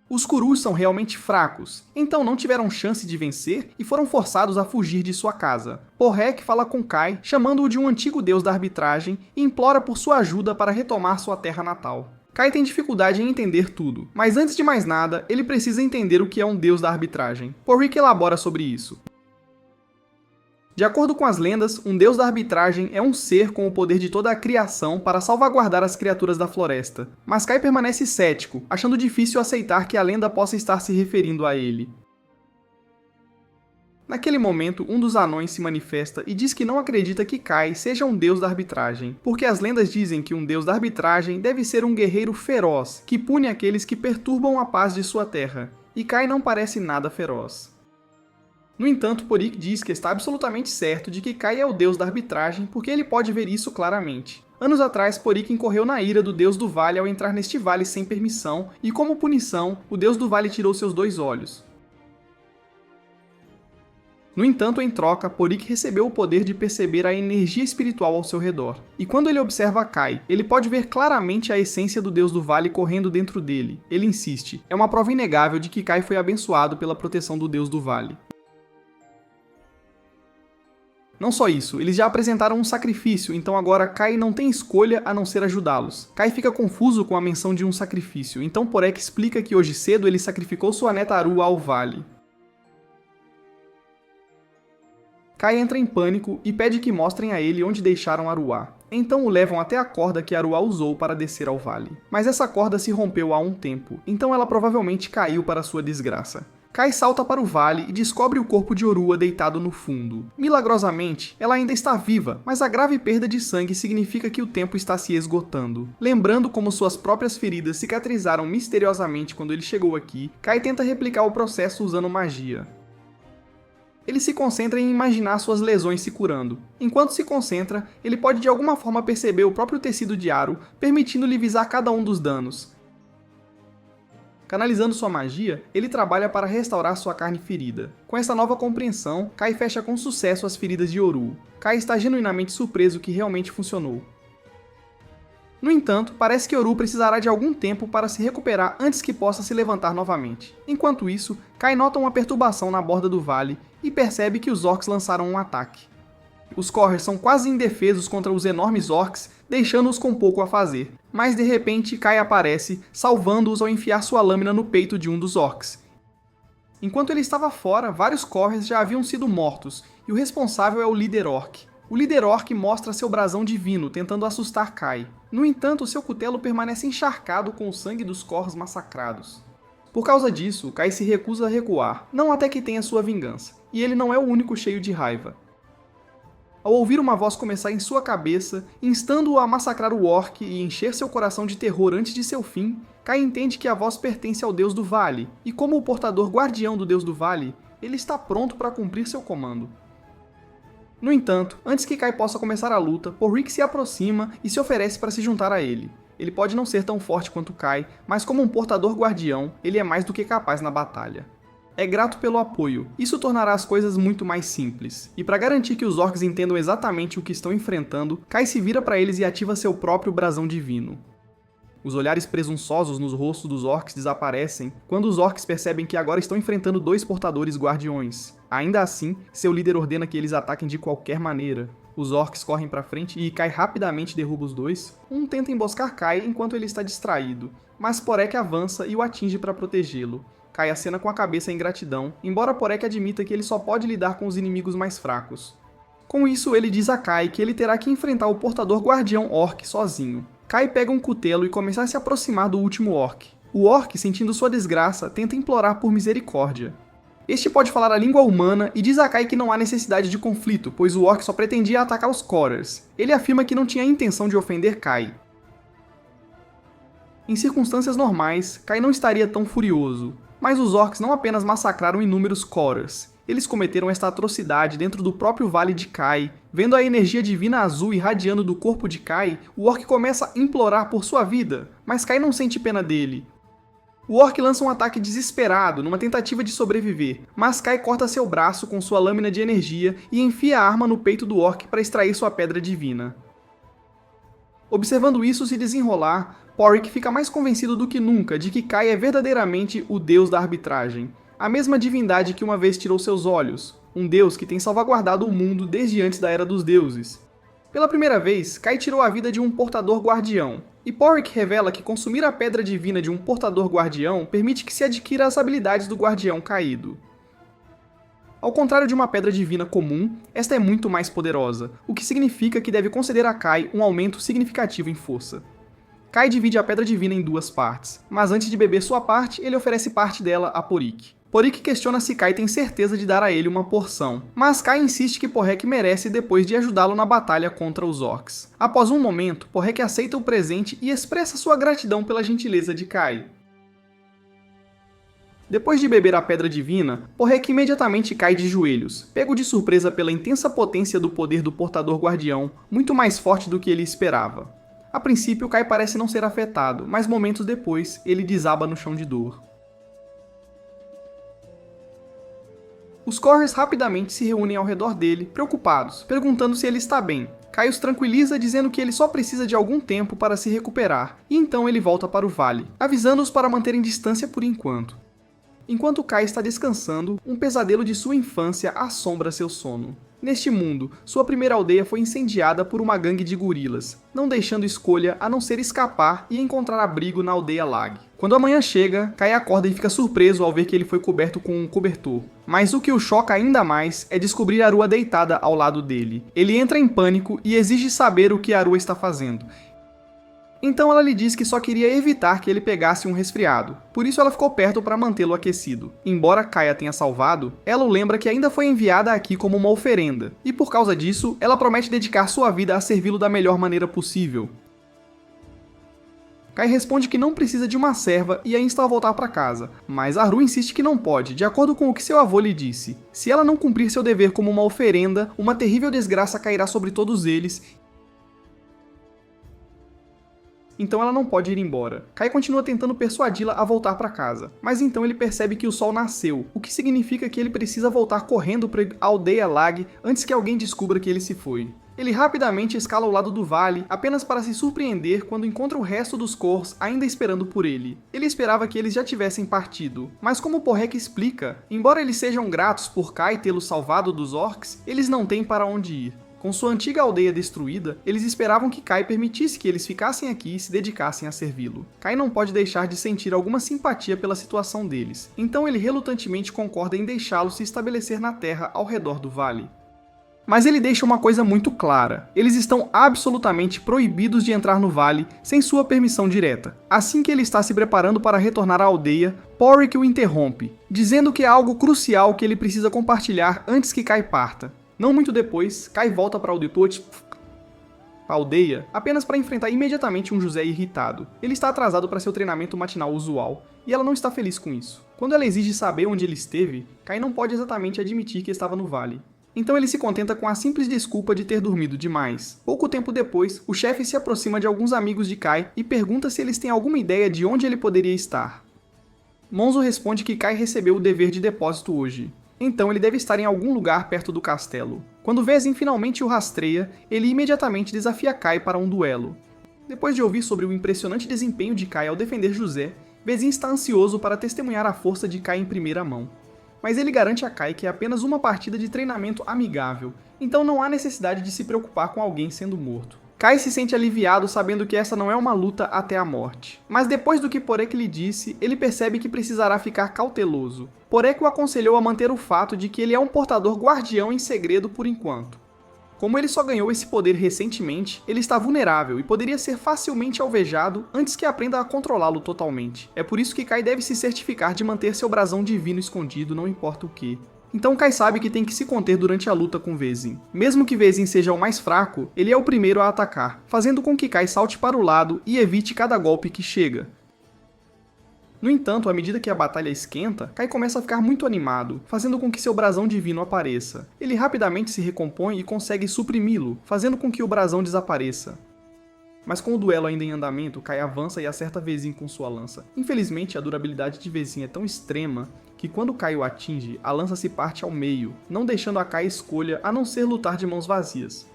Os Kurus são realmente fracos, então não tiveram chance de vencer e foram forçados a fugir de sua casa. Porek fala com Kai, chamando-o de um antigo deus da arbitragem e implora por sua ajuda para retomar sua terra natal. Kai tem dificuldade em entender tudo, mas antes de mais nada, ele precisa entender o que é um deus da arbitragem. Porek elabora sobre isso. De acordo com as lendas, um deus da arbitragem é um ser com o poder de toda a criação para salvaguardar as criaturas da floresta. Mas Kai permanece cético, achando difícil aceitar que a lenda possa estar se referindo a ele. Naquele momento, um dos anões se manifesta e diz que não acredita que Kai seja um deus da arbitragem, porque as lendas dizem que um deus da arbitragem deve ser um guerreiro feroz, que pune aqueles que perturbam a paz de sua terra. E Kai não parece nada feroz. No entanto, Porek diz que está absolutamente certo de que Kai é o deus da arbitragem porque ele pode ver isso claramente. Anos atrás, Porek incorreu na ira do deus do vale ao entrar neste vale sem permissão, e como punição, o deus do vale tirou seus 2 olhos. No entanto, em troca, Porek recebeu o poder de perceber a energia espiritual ao seu redor. E quando ele observa Kai, ele pode ver claramente a essência do deus do vale correndo dentro dele. Ele insiste. É uma prova inegável de que Kai foi abençoado pela proteção do deus do vale. Não só isso, eles já apresentaram um sacrifício, então agora Kai não tem escolha a não ser ajudá-los. Kai fica confuso com a menção de um sacrifício, então Porek explica que hoje cedo ele sacrificou sua neta Arua ao vale. Kai entra em pânico e pede que mostrem a ele onde deixaram Arua. Então o levam até a corda que Arua usou para descer ao vale. Mas essa corda se rompeu há um tempo, então ela provavelmente caiu para sua desgraça. Kai salta para o vale e descobre o corpo de Orua deitado no fundo. Milagrosamente, ela ainda está viva, mas a grave perda de sangue significa que o tempo está se esgotando. Lembrando como suas próprias feridas cicatrizaram misteriosamente quando ele chegou aqui, Kai tenta replicar o processo usando magia. Ele se concentra em imaginar suas lesões se curando. Enquanto se concentra, ele pode de alguma forma perceber o próprio tecido de Aru, permitindo-lhe visar cada um dos danos. Canalizando sua magia, ele trabalha para restaurar sua carne ferida. Com essa nova compreensão, Kai fecha com sucesso as feridas de Oru. Kai está genuinamente surpreso que realmente funcionou. No entanto, parece que Oru precisará de algum tempo para se recuperar antes que possa se levantar novamente. Enquanto isso, Kai nota uma perturbação na borda do vale e percebe que os orcs lançaram um ataque. Os Korhers são quase indefesos contra os enormes orcs, deixando-os com pouco a fazer. Mas de repente, Kai aparece, salvando-os ao enfiar sua lâmina no peito de um dos orcs. Enquanto ele estava fora, vários Korhers já haviam sido mortos, e o responsável é o líder orc. O líder orc mostra seu brasão divino, tentando assustar Kai. No entanto, seu cutelo permanece encharcado com o sangue dos Korhers massacrados. Por causa disso, Kai se recusa a recuar, não até que tenha sua vingança. E ele não é o único cheio de raiva. Ao ouvir uma voz começar em sua cabeça, instando-o a massacrar o orc e encher seu coração de terror antes de seu fim, Kai entende que a voz pertence ao Deus do Vale, e como o portador guardião do Deus do Vale, ele está pronto para cumprir seu comando. No entanto, antes que Kai possa começar a luta, Porrick se aproxima e se oferece para se juntar a ele. Ele pode não ser tão forte quanto Kai, mas como um portador guardião, ele é mais do que capaz na batalha. É grato pelo apoio, isso tornará as coisas muito mais simples. E para garantir que os orcs entendam exatamente o que estão enfrentando, Kai se vira para eles e ativa seu próprio brasão divino. Os olhares presunçosos nos rostos dos orcs desaparecem quando os orcs percebem que agora estão enfrentando dois portadores guardiões. Ainda assim, seu líder ordena que eles ataquem de qualquer maneira. Os orcs correm para frente e Kai rapidamente derruba os dois. Um tenta emboscar Kai enquanto ele está distraído, mas Porek avança e o atinge para protegê-lo. Kai acena com a cabeça em gratidão, embora Porek admita que ele só pode lidar com os inimigos mais fracos. Com isso, ele diz a Kai que ele terá que enfrentar o portador guardião orc sozinho. Kai pega um cutelo e começa a se aproximar do último orc. O orc, sentindo sua desgraça, tenta implorar por misericórdia. Este pode falar a língua humana e diz a Kai que não há necessidade de conflito, pois o orc só pretendia atacar os Korhers. Ele afirma que não tinha a intenção de ofender Kai. Em circunstâncias normais, Kai não estaria tão furioso. Mas os orcs não apenas massacraram inúmeros Korhers, eles cometeram esta atrocidade dentro do próprio Vale de Kai. Vendo a energia divina azul irradiando do corpo de Kai, o orc começa a implorar por sua vida, mas Kai não sente pena dele. O orc lança um ataque desesperado, numa tentativa de sobreviver, mas Kai corta seu braço com sua lâmina de energia e enfia a arma no peito do orc para extrair sua pedra divina. Observando isso se desenrolar, Porrick fica mais convencido do que nunca de que Kai é verdadeiramente o deus da arbitragem, a mesma divindade que uma vez tirou seus olhos, um deus que tem salvaguardado o mundo desde antes da Era dos Deuses. Pela primeira vez, Kai tirou a vida de um portador guardião, e Porrick revela que consumir a pedra divina de um portador guardião permite que se adquira as habilidades do guardião caído. Ao contrário de uma pedra divina comum, esta é muito mais poderosa, o que significa que deve conceder a Kai um aumento significativo em força. Kai divide a pedra divina em duas partes, mas antes de beber sua parte, ele oferece parte dela a Porrick. Porrick questiona se Kai tem certeza de dar a ele uma porção, mas Kai insiste que Porrick merece depois de ajudá-lo na batalha contra os orcs. Após um momento, Porrick aceita o presente e expressa sua gratidão pela gentileza de Kai. Depois de beber a pedra divina, Porrick imediatamente cai de joelhos, pego de surpresa pela intensa potência do poder do portador guardião, muito mais forte do que ele esperava. A princípio, Kai parece não ser afetado, mas momentos depois, ele desaba no chão de dor. Os Korhers rapidamente se reúnem ao redor dele, preocupados, perguntando se ele está bem. Kai os tranquiliza dizendo que ele só precisa de algum tempo para se recuperar, e então ele volta para o vale, avisando-os para manterem distância por enquanto. Enquanto Kai está descansando, um pesadelo de sua infância assombra seu sono. Neste mundo, sua primeira aldeia foi incendiada por uma gangue de gorilas, não deixando escolha a não ser escapar e encontrar abrigo na aldeia Lag. Quando a manhã chega, Kai acorda e fica surpreso ao ver que ele foi coberto com um cobertor. Mas o que o choca ainda mais é descobrir Arua deitada ao lado dele. Ele entra em pânico e exige saber o que Arua está fazendo. Então ela lhe diz que só queria evitar que ele pegasse um resfriado, por isso ela ficou perto para mantê-lo aquecido. Embora Kai a tenha salvado, ela o lembra que ainda foi enviada aqui como uma oferenda, e por causa disso, ela promete dedicar sua vida a servi-lo da melhor maneira possível. Kai responde que não precisa de uma serva e a insta a voltar para casa, mas Haru insiste que não pode, de acordo com o que seu avô lhe disse. Se ela não cumprir seu dever como uma oferenda, uma terrível desgraça cairá sobre todos eles, então ela não pode ir embora. Kai continua tentando persuadi-la a voltar para casa, mas então ele percebe que o sol nasceu, o que significa que ele precisa voltar correndo para a aldeia Lag antes que alguém descubra que ele se foi. Ele rapidamente escala o lado do vale, apenas para se surpreender quando encontra o resto dos Cors ainda esperando por ele. Ele esperava que eles já tivessem partido, mas como Porrek explica, embora eles sejam gratos por Kai tê-los salvado dos orcs, eles não têm para onde ir. Com sua antiga aldeia destruída, eles esperavam que Kai permitisse que eles ficassem aqui e se dedicassem a servi-lo. Kai não pode deixar de sentir alguma simpatia pela situação deles, então ele relutantemente concorda em deixá-los se estabelecer na terra ao redor do vale. Mas ele deixa uma coisa muito clara: eles estão absolutamente proibidos de entrar no vale sem sua permissão direta. Assim que ele está se preparando para retornar à aldeia, Porrek o interrompe, dizendo que é algo crucial que ele precisa compartilhar antes que Kai parta. Não muito depois, Kai volta para a aldeia apenas para enfrentar imediatamente um José irritado. Ele está atrasado para seu treinamento matinal usual, e ela não está feliz com isso. Quando ela exige saber onde ele esteve, Kai não pode exatamente admitir que estava no vale. Então ele se contenta com a simples desculpa de ter dormido demais. Pouco tempo depois, o chefe se aproxima de alguns amigos de Kai e pergunta se eles têm alguma ideia de onde ele poderia estar. Monzo responde que Kai recebeu o dever de depósito hoje. Então ele deve estar em algum lugar perto do castelo. Quando Vezin finalmente o rastreia, ele imediatamente desafia Kai para um duelo. Depois de ouvir sobre o impressionante desempenho de Kai ao defender José, Vezin está ansioso para testemunhar a força de Kai em primeira mão. Mas ele garante a Kai que é apenas uma partida de treinamento amigável, então não há necessidade de se preocupar com alguém sendo morto. Kai se sente aliviado sabendo que essa não é uma luta até a morte. Mas depois do que Porrek lhe disse, ele percebe que precisará ficar cauteloso. Porrek o aconselhou a manter o fato de que ele é um portador guardião em segredo por enquanto. Como ele só ganhou esse poder recentemente, ele está vulnerável e poderia ser facilmente alvejado antes que aprenda a controlá-lo totalmente. É por isso que Kai deve se certificar de manter seu brasão divino escondido, não importa o que. Então Kai sabe que tem que se conter durante a luta com Vezin. Mesmo que Vezin seja o mais fraco, ele é o primeiro a atacar, fazendo com que Kai salte para o lado e evite cada golpe que chega. No entanto, à medida que a batalha esquenta, Kai começa a ficar muito animado, fazendo com que seu brasão divino apareça. Ele rapidamente se recompõe e consegue suprimi-lo, fazendo com que o brasão desapareça. Mas com o duelo ainda em andamento, Kai avança e acerta Vezin com sua lança. Infelizmente, a durabilidade de Vezin é tão extrema que quando Kai o atinge, a lança se parte ao meio, não deixando a Kai escolha a não ser lutar de mãos vazias.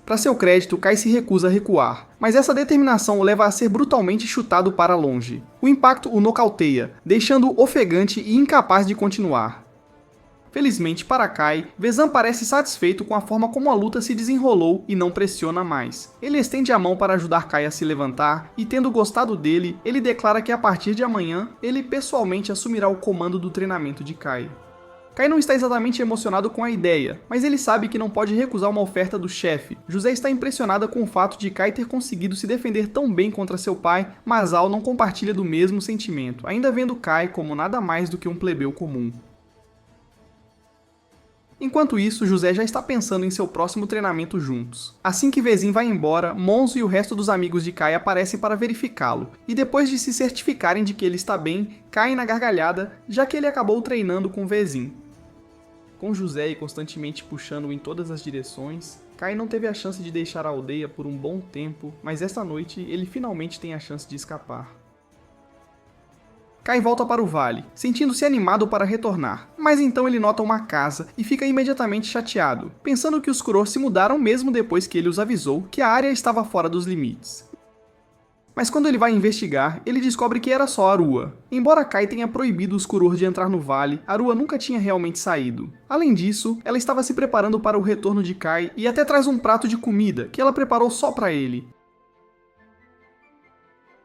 Para seu crédito, Kai se recusa a recuar, mas essa determinação o leva a ser brutalmente chutado para longe. O impacto o nocauteia, deixando-o ofegante e incapaz de continuar. Felizmente para Kai, Vezan parece satisfeito com a forma como a luta se desenrolou e não pressiona mais. Ele estende a mão para ajudar Kai a se levantar e, tendo gostado dele, ele declara que a partir de amanhã, ele pessoalmente assumirá o comando do treinamento de Kai. Kai não está exatamente emocionado com a ideia, mas ele sabe que não pode recusar uma oferta do chefe. José está impressionada com o fato de Kai ter conseguido se defender tão bem contra seu pai, mas Al não compartilha do mesmo sentimento, ainda vendo Kai como nada mais do que um plebeu comum. Enquanto isso, José já está pensando em seu próximo treinamento juntos. Assim que Vezin vai embora, Monzo e o resto dos amigos de Kai aparecem para verificá-lo, e depois de se certificarem de que ele está bem, caem na gargalhada, já que ele acabou treinando com Vezin. Com José constantemente puxando-o em todas as direções, Kai não teve a chance de deixar a aldeia por um bom tempo, mas esta noite ele finalmente tem a chance de escapar. Kai volta para o vale, sentindo-se animado para retornar, mas então ele nota uma casa e fica imediatamente chateado, pensando que os Kuror se mudaram mesmo depois que ele os avisou que a área estava fora dos limites. Mas quando ele vai investigar, ele descobre que era só Arua. Embora Kai tenha proibido os Kuror de entrar no vale, Arua nunca tinha realmente saído. Além disso, ela estava se preparando para o retorno de Kai e até traz um prato de comida que ela preparou só para ele.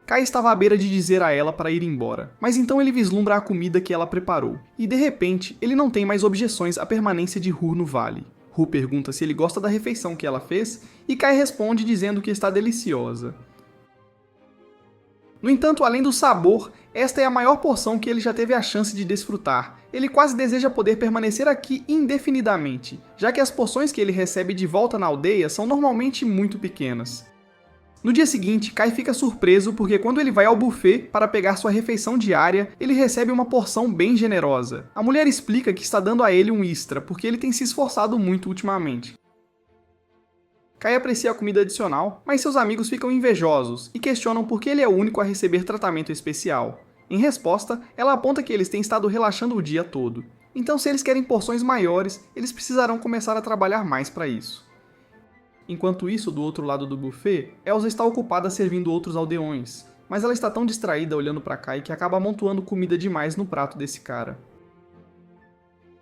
Kai estava à beira de dizer a ela para ir embora, mas então ele vislumbra a comida que ela preparou, e de repente ele não tem mais objeções à permanência de Ru no vale. Ru pergunta se ele gosta da refeição que ela fez, e Kai responde dizendo que está deliciosa. No entanto, além do sabor, esta é a maior porção que ele já teve a chance de desfrutar. Ele quase deseja poder permanecer aqui indefinidamente, já que as porções que ele recebe de volta na aldeia são normalmente muito pequenas. No dia seguinte, Kai fica surpreso porque quando ele vai ao buffet para pegar sua refeição diária, ele recebe uma porção bem generosa. A mulher explica que está dando a ele um extra, porque ele tem se esforçado muito ultimamente. Kai aprecia a comida adicional, mas seus amigos ficam invejosos e questionam por que ele é o único a receber tratamento especial. Em resposta, ela aponta que eles têm estado relaxando o dia todo. Então, se eles querem porções maiores, eles precisarão começar a trabalhar mais para isso. Enquanto isso, do outro lado do buffet, Elsa está ocupada servindo outros aldeões, mas ela está tão distraída olhando para Kai que acaba amontoando comida demais no prato desse cara.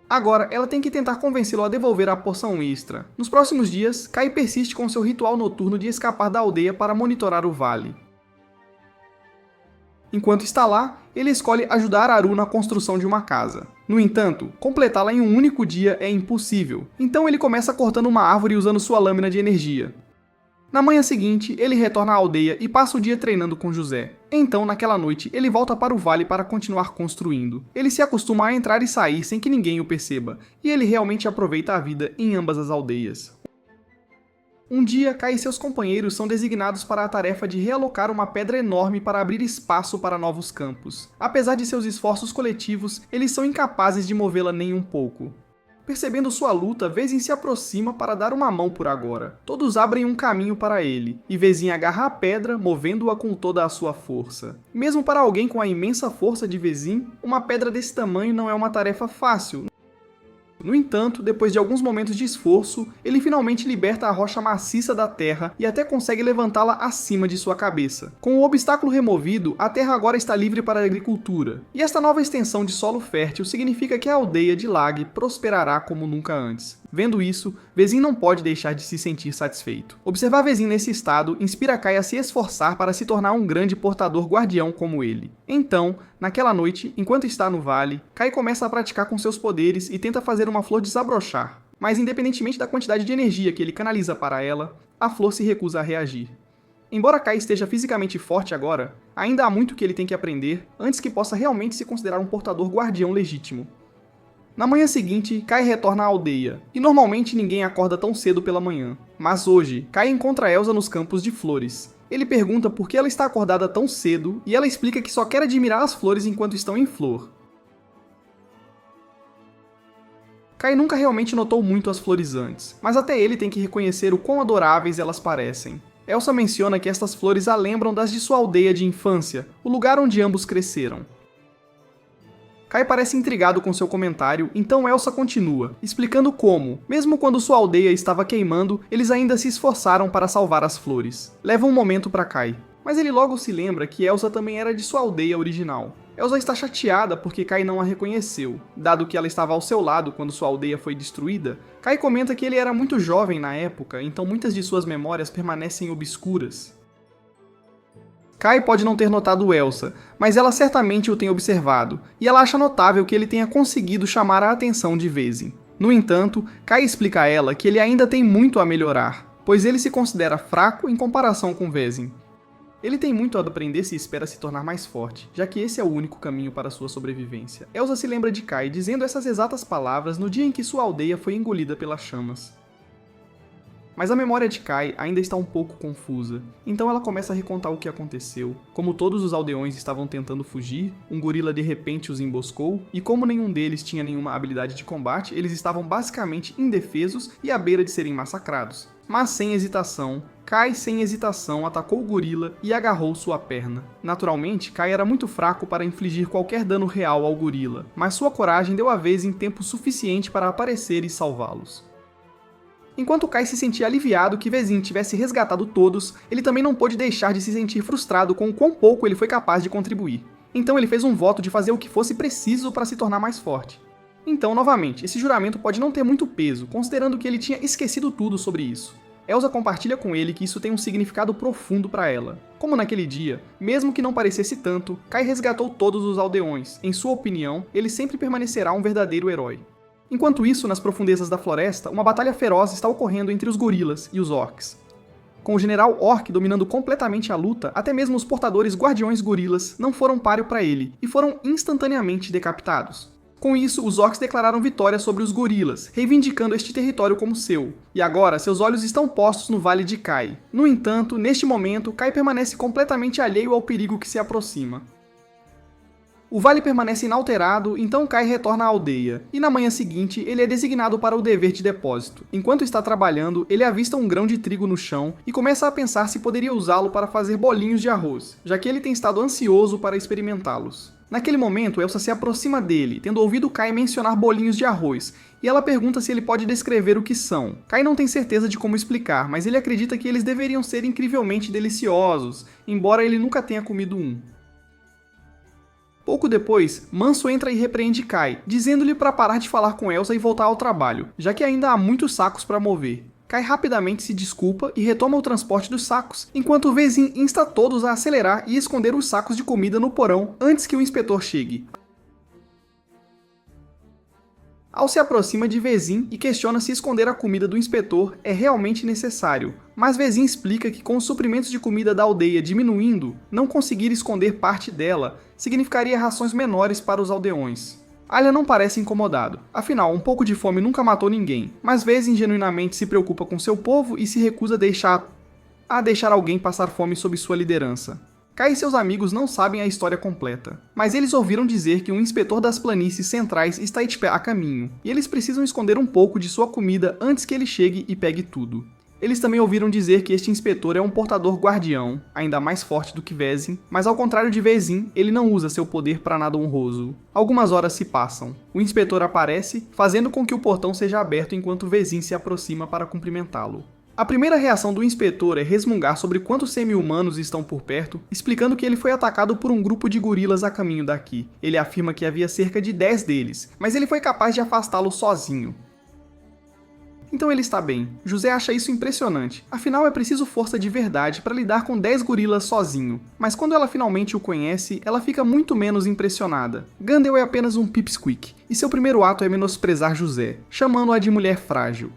Agora, ela tem que tentar convencê-lo a devolver a porção extra. Nos próximos dias, Kai persiste com seu ritual noturno de escapar da aldeia para monitorar o vale. Enquanto está lá, ele escolhe ajudar Aru na construção de uma casa. No entanto, completá-la em um único dia é impossível, então ele começa cortando uma árvore usando sua lâmina de energia. Na manhã seguinte, ele retorna à aldeia e passa o dia treinando com José. Então, naquela noite, ele volta para o vale para continuar construindo. Ele se acostuma a entrar e sair sem que ninguém o perceba, e ele realmente aproveita a vida em ambas as aldeias. Um dia, Kai e seus companheiros são designados para a tarefa de realocar uma pedra enorme para abrir espaço para novos campos. Apesar de seus esforços coletivos, eles são incapazes de movê-la nem um pouco. Percebendo sua luta, Vezin se aproxima para dar uma mão por agora. Todos abrem um caminho para ele, e Vezin agarra a pedra, movendo-a com toda a sua força. Mesmo para alguém com a imensa força de Vezin, uma pedra desse tamanho não é uma tarefa fácil. No entanto, depois de alguns momentos de esforço, ele finalmente liberta a rocha maciça da terra e até consegue levantá-la acima de sua cabeça. Com o obstáculo removido, a terra agora está livre para a agricultura. E esta nova extensão de solo fértil significa que a aldeia de Lag prosperará como nunca antes. Vendo isso, Vezin não pode deixar de se sentir satisfeito. Observar Vezin nesse estado inspira Kai a se esforçar para se tornar um grande portador guardião como ele. Então, naquela noite, enquanto está no vale, Kai começa a praticar com seus poderes e tenta fazer uma flor desabrochar. Mas independentemente da quantidade de energia que ele canaliza para ela, a flor se recusa a reagir. Embora Kai esteja fisicamente forte agora, ainda há muito que ele tem que aprender antes que possa realmente se considerar um portador guardião legítimo. Na manhã seguinte, Kai retorna à aldeia, e normalmente ninguém acorda tão cedo pela manhã. Mas hoje, Kai encontra Elsa nos campos de flores. Ele pergunta por que ela está acordada tão cedo, e ela explica que só quer admirar as flores enquanto estão em flor. Kai nunca realmente notou muito as flores antes, mas até ele tem que reconhecer o quão adoráveis elas parecem. Elsa menciona que estas flores a lembram das de sua aldeia de infância, o lugar onde ambos cresceram. Kai parece intrigado com seu comentário, então Elsa continua, explicando como, mesmo quando sua aldeia estava queimando, eles ainda se esforçaram para salvar as flores. Leva um momento para Kai, mas ele logo se lembra que Elsa também era de sua aldeia original. Elsa está chateada porque Kai não a reconheceu. Dado que ela estava ao seu lado quando sua aldeia foi destruída, Kai comenta que ele era muito jovem na época, então muitas de suas memórias permanecem obscuras. Kai pode não ter notado Elsa, mas ela certamente o tem observado, e ela acha notável que ele tenha conseguido chamar a atenção de Vezin. No entanto, Kai explica a ela que ele ainda tem muito a melhorar, pois ele se considera fraco em comparação com Vezin. Ele tem muito a aprender se espera se tornar mais forte, já que esse é o único caminho para sua sobrevivência. Elsa se lembra de Kai dizendo essas exatas palavras no dia em que sua aldeia foi engolida pelas chamas. Mas a memória de Kai ainda está um pouco confusa, então ela começa a recontar o que aconteceu. Como todos os aldeões estavam tentando fugir, um gorila de repente os emboscou, e como nenhum deles tinha nenhuma habilidade de combate, eles estavam basicamente indefesos e à beira de serem massacrados. Mas sem hesitação, Kai sem hesitação atacou o gorila e agarrou sua perna. Naturalmente, Kai era muito fraco para infligir qualquer dano real ao gorila, mas sua coragem deu a Vezin tempo suficiente para aparecer e salvá-los. Enquanto Kai se sentia aliviado que Vezin tivesse resgatado todos, ele também não pôde deixar de se sentir frustrado com o quão pouco ele foi capaz de contribuir. Então ele fez um voto de fazer o que fosse preciso para se tornar mais forte. Então, novamente, esse juramento pode não ter muito peso, considerando que ele tinha esquecido tudo sobre isso. Elsa compartilha com ele que isso tem um significado profundo para ela. Como naquele dia, mesmo que não parecesse tanto, Kai resgatou todos os aldeões. Em sua opinião, ele sempre permanecerá um verdadeiro herói. Enquanto isso, nas profundezas da floresta, uma batalha feroz está ocorrendo entre os gorilas e os orcs. Com o general Orc dominando completamente a luta, até mesmo os portadores guardiões gorilas não foram páreo para ele, e foram instantaneamente decapitados. Com isso, os orcs declararam vitória sobre os gorilas, reivindicando este território como seu. E agora, seus olhos estão postos no Vale de Kai. No entanto, neste momento, Kai permanece completamente alheio ao perigo que se aproxima. O vale permanece inalterado, então Kai retorna à aldeia, e na manhã seguinte ele é designado para o dever de depósito. Enquanto está trabalhando, ele avista um grão de trigo no chão e começa a pensar se poderia usá-lo para fazer bolinhos de arroz, já que ele tem estado ansioso para experimentá-los. Naquele momento, Elsa se aproxima dele, tendo ouvido Kai mencionar bolinhos de arroz, e ela pergunta se ele pode descrever o que são. Kai não tem certeza de como explicar, mas ele acredita que eles deveriam ser incrivelmente deliciosos, embora ele nunca tenha comido um. Pouco depois, Manso entra e repreende Kai, dizendo-lhe para parar de falar com Elsa e voltar ao trabalho, já que ainda há muitos sacos para mover. Kai rapidamente se desculpa e retoma o transporte dos sacos, enquanto Vezin insta todos a acelerar e esconder os sacos de comida no porão antes que o inspetor chegue. Al se aproxima de Vezin e questiona se esconder a comida do inspetor é realmente necessário, mas Vezin explica que com os suprimentos de comida da aldeia diminuindo, não conseguir esconder parte dela significaria rações menores para os aldeões. Alia não parece incomodado, afinal um pouco de fome nunca matou ninguém, mas Vezin genuinamente se preocupa com seu povo e se recusa a deixar alguém passar fome sob sua liderança. Kai e seus amigos não sabem a história completa, mas eles ouviram dizer que um inspetor das planícies centrais está a caminho, e eles precisam esconder um pouco de sua comida antes que ele chegue e pegue tudo. Eles também ouviram dizer que este inspetor é um portador guardião, ainda mais forte do que Vezin, mas ao contrário de Vezin, ele não usa seu poder para nada honroso. Algumas horas se passam. O inspetor aparece, fazendo com que o portão seja aberto enquanto Vezin se aproxima para cumprimentá-lo. A primeira reação do inspetor é resmungar sobre quantos semi-humanos estão por perto, explicando que ele foi atacado por um grupo de gorilas a caminho daqui. Ele afirma que havia cerca de 10 deles, mas ele foi capaz de afastá-los sozinho. Então ele está bem. José acha isso impressionante, afinal é preciso força de verdade para lidar com 10 gorilas sozinho, mas quando ela finalmente o conhece, ela fica muito menos impressionada. Gandel é apenas um pipsqueak, e seu primeiro ato é menosprezar José, chamando-a de mulher frágil.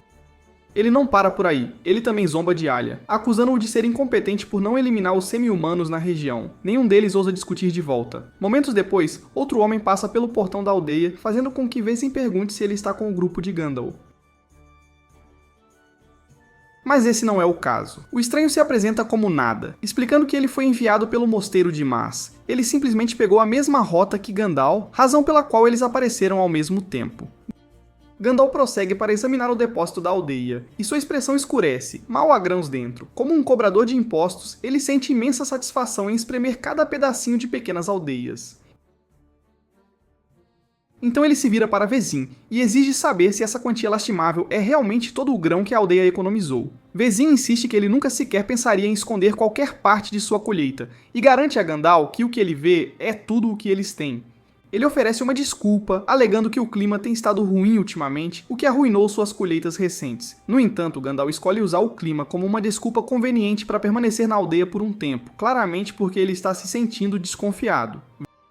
Ele não para por aí, ele também zomba de Alia, acusando-o de ser incompetente por não eliminar os semi-humanos na região. Nenhum deles ousa discutir de volta. Momentos depois, outro homem passa pelo portão da aldeia, fazendo com que Vezin pergunte se ele está com o grupo de Gandalf. Mas esse não é o caso. O estranho se apresenta como nada, explicando que ele foi enviado pelo mosteiro de Mas. Ele simplesmente pegou a mesma rota que Gandalf, razão pela qual eles apareceram ao mesmo tempo. Gandalf prossegue para examinar o depósito da aldeia, e sua expressão escurece, mal há grãos dentro. Como um cobrador de impostos, ele sente imensa satisfação em espremer cada pedacinho de pequenas aldeias. Então ele se vira para Vezin, e exige saber se essa quantia lastimável é realmente todo o grão que a aldeia economizou. Vezin insiste que ele nunca sequer pensaria em esconder qualquer parte de sua colheita, e garante a Gandalf que o que ele vê é tudo o que eles têm. Ele oferece uma desculpa, alegando que o clima tem estado ruim ultimamente, o que arruinou suas colheitas recentes. No entanto, Gandalf escolhe usar o clima como uma desculpa conveniente para permanecer na aldeia por um tempo, claramente porque ele está se sentindo desconfiado.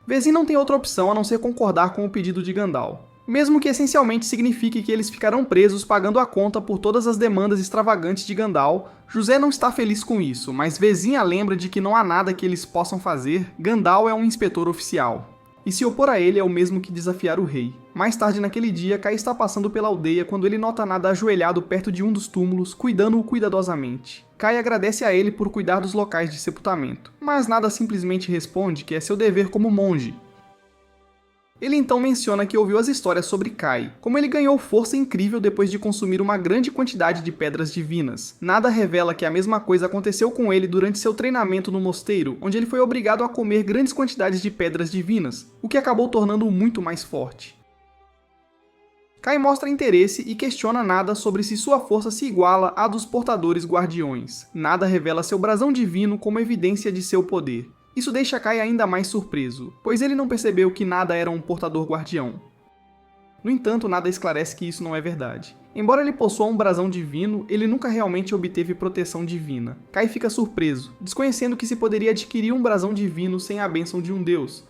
Vezin não tem outra opção a não ser concordar com o pedido de Gandalf, mesmo que essencialmente signifique que eles ficarão presos pagando a conta por todas as demandas extravagantes de Gandalf. José não está feliz com isso, mas Vezin a lembra de que não há nada que eles possam fazer. Gandalf é um inspetor oficial. E se opor a ele é o mesmo que desafiar o rei. Mais tarde naquele dia, Kai está passando pela aldeia quando ele nota Nada ajoelhado perto de um dos túmulos, cuidando-o cuidadosamente. Kai agradece a ele por cuidar dos locais de sepultamento, mas Nada simplesmente responde que é seu dever como monge. Ele então menciona que ouviu as histórias sobre Kai, como ele ganhou força incrível depois de consumir uma grande quantidade de pedras divinas. Nada revela que a mesma coisa aconteceu com ele durante seu treinamento no mosteiro, onde ele foi obrigado a comer grandes quantidades de pedras divinas, o que acabou tornando-o muito mais forte. Kai mostra interesse e questiona Nada sobre se sua força se iguala à dos portadores guardiões. Nada revela seu brasão divino como evidência de seu poder. Isso deixa Kai ainda mais surpreso, pois ele não percebeu que Nada era um portador guardião. No entanto, Nada esclarece que isso não é verdade. Embora ele possua um brasão divino, ele nunca realmente obteve proteção divina. Kai fica surpreso, desconhecendo que se poderia adquirir um brasão divino sem a bênção de um deus.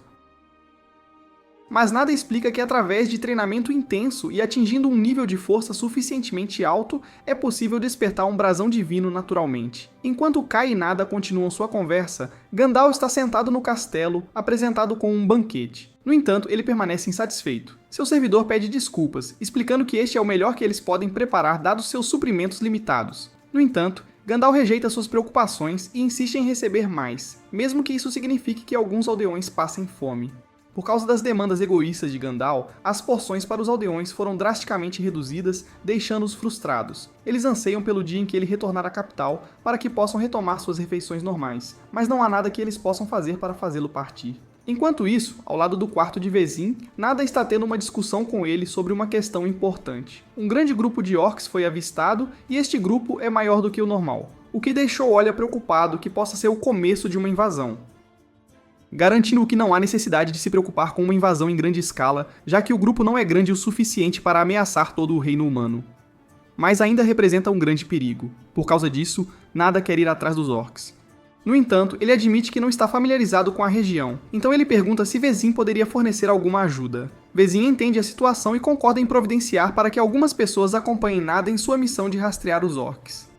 Mas nada explica que através de treinamento intenso e atingindo um nível de força suficientemente alto, é possível despertar um brasão divino naturalmente. Enquanto Kai e Nada continuam sua conversa, Gandalf está sentado no castelo, apresentado com um banquete. No entanto, ele permanece insatisfeito. Seu servidor pede desculpas, explicando que este é o melhor que eles podem preparar dados seus suprimentos limitados. No entanto, Gandalf rejeita suas preocupações e insiste em receber mais, mesmo que isso signifique que alguns aldeões passem fome. Por causa das demandas egoístas de Gandalf, as porções para os aldeões foram drasticamente reduzidas, deixando-os frustrados. Eles anseiam pelo dia em que ele retornar à capital para que possam retomar suas refeições normais, mas não há nada que eles possam fazer para fazê-lo partir. Enquanto isso, ao lado do quarto de Vezin, Nada está tendo uma discussão com ele sobre uma questão importante. Um grande grupo de orcs foi avistado e este grupo é maior do que o normal, o que deixou Olha preocupado que possa ser o começo de uma invasão, garantindo que não há necessidade de se preocupar com uma invasão em grande escala, já que o grupo não é grande o suficiente para ameaçar todo o reino humano. Mas ainda representa um grande perigo. Por causa disso, Nada quer ir atrás dos orcs. No entanto, ele admite que não está familiarizado com a região, então ele pergunta se Vezin poderia fornecer alguma ajuda. Vezin entende a situação e concorda em providenciar para que algumas pessoas acompanhem Nada em sua missão de rastrear os orcs.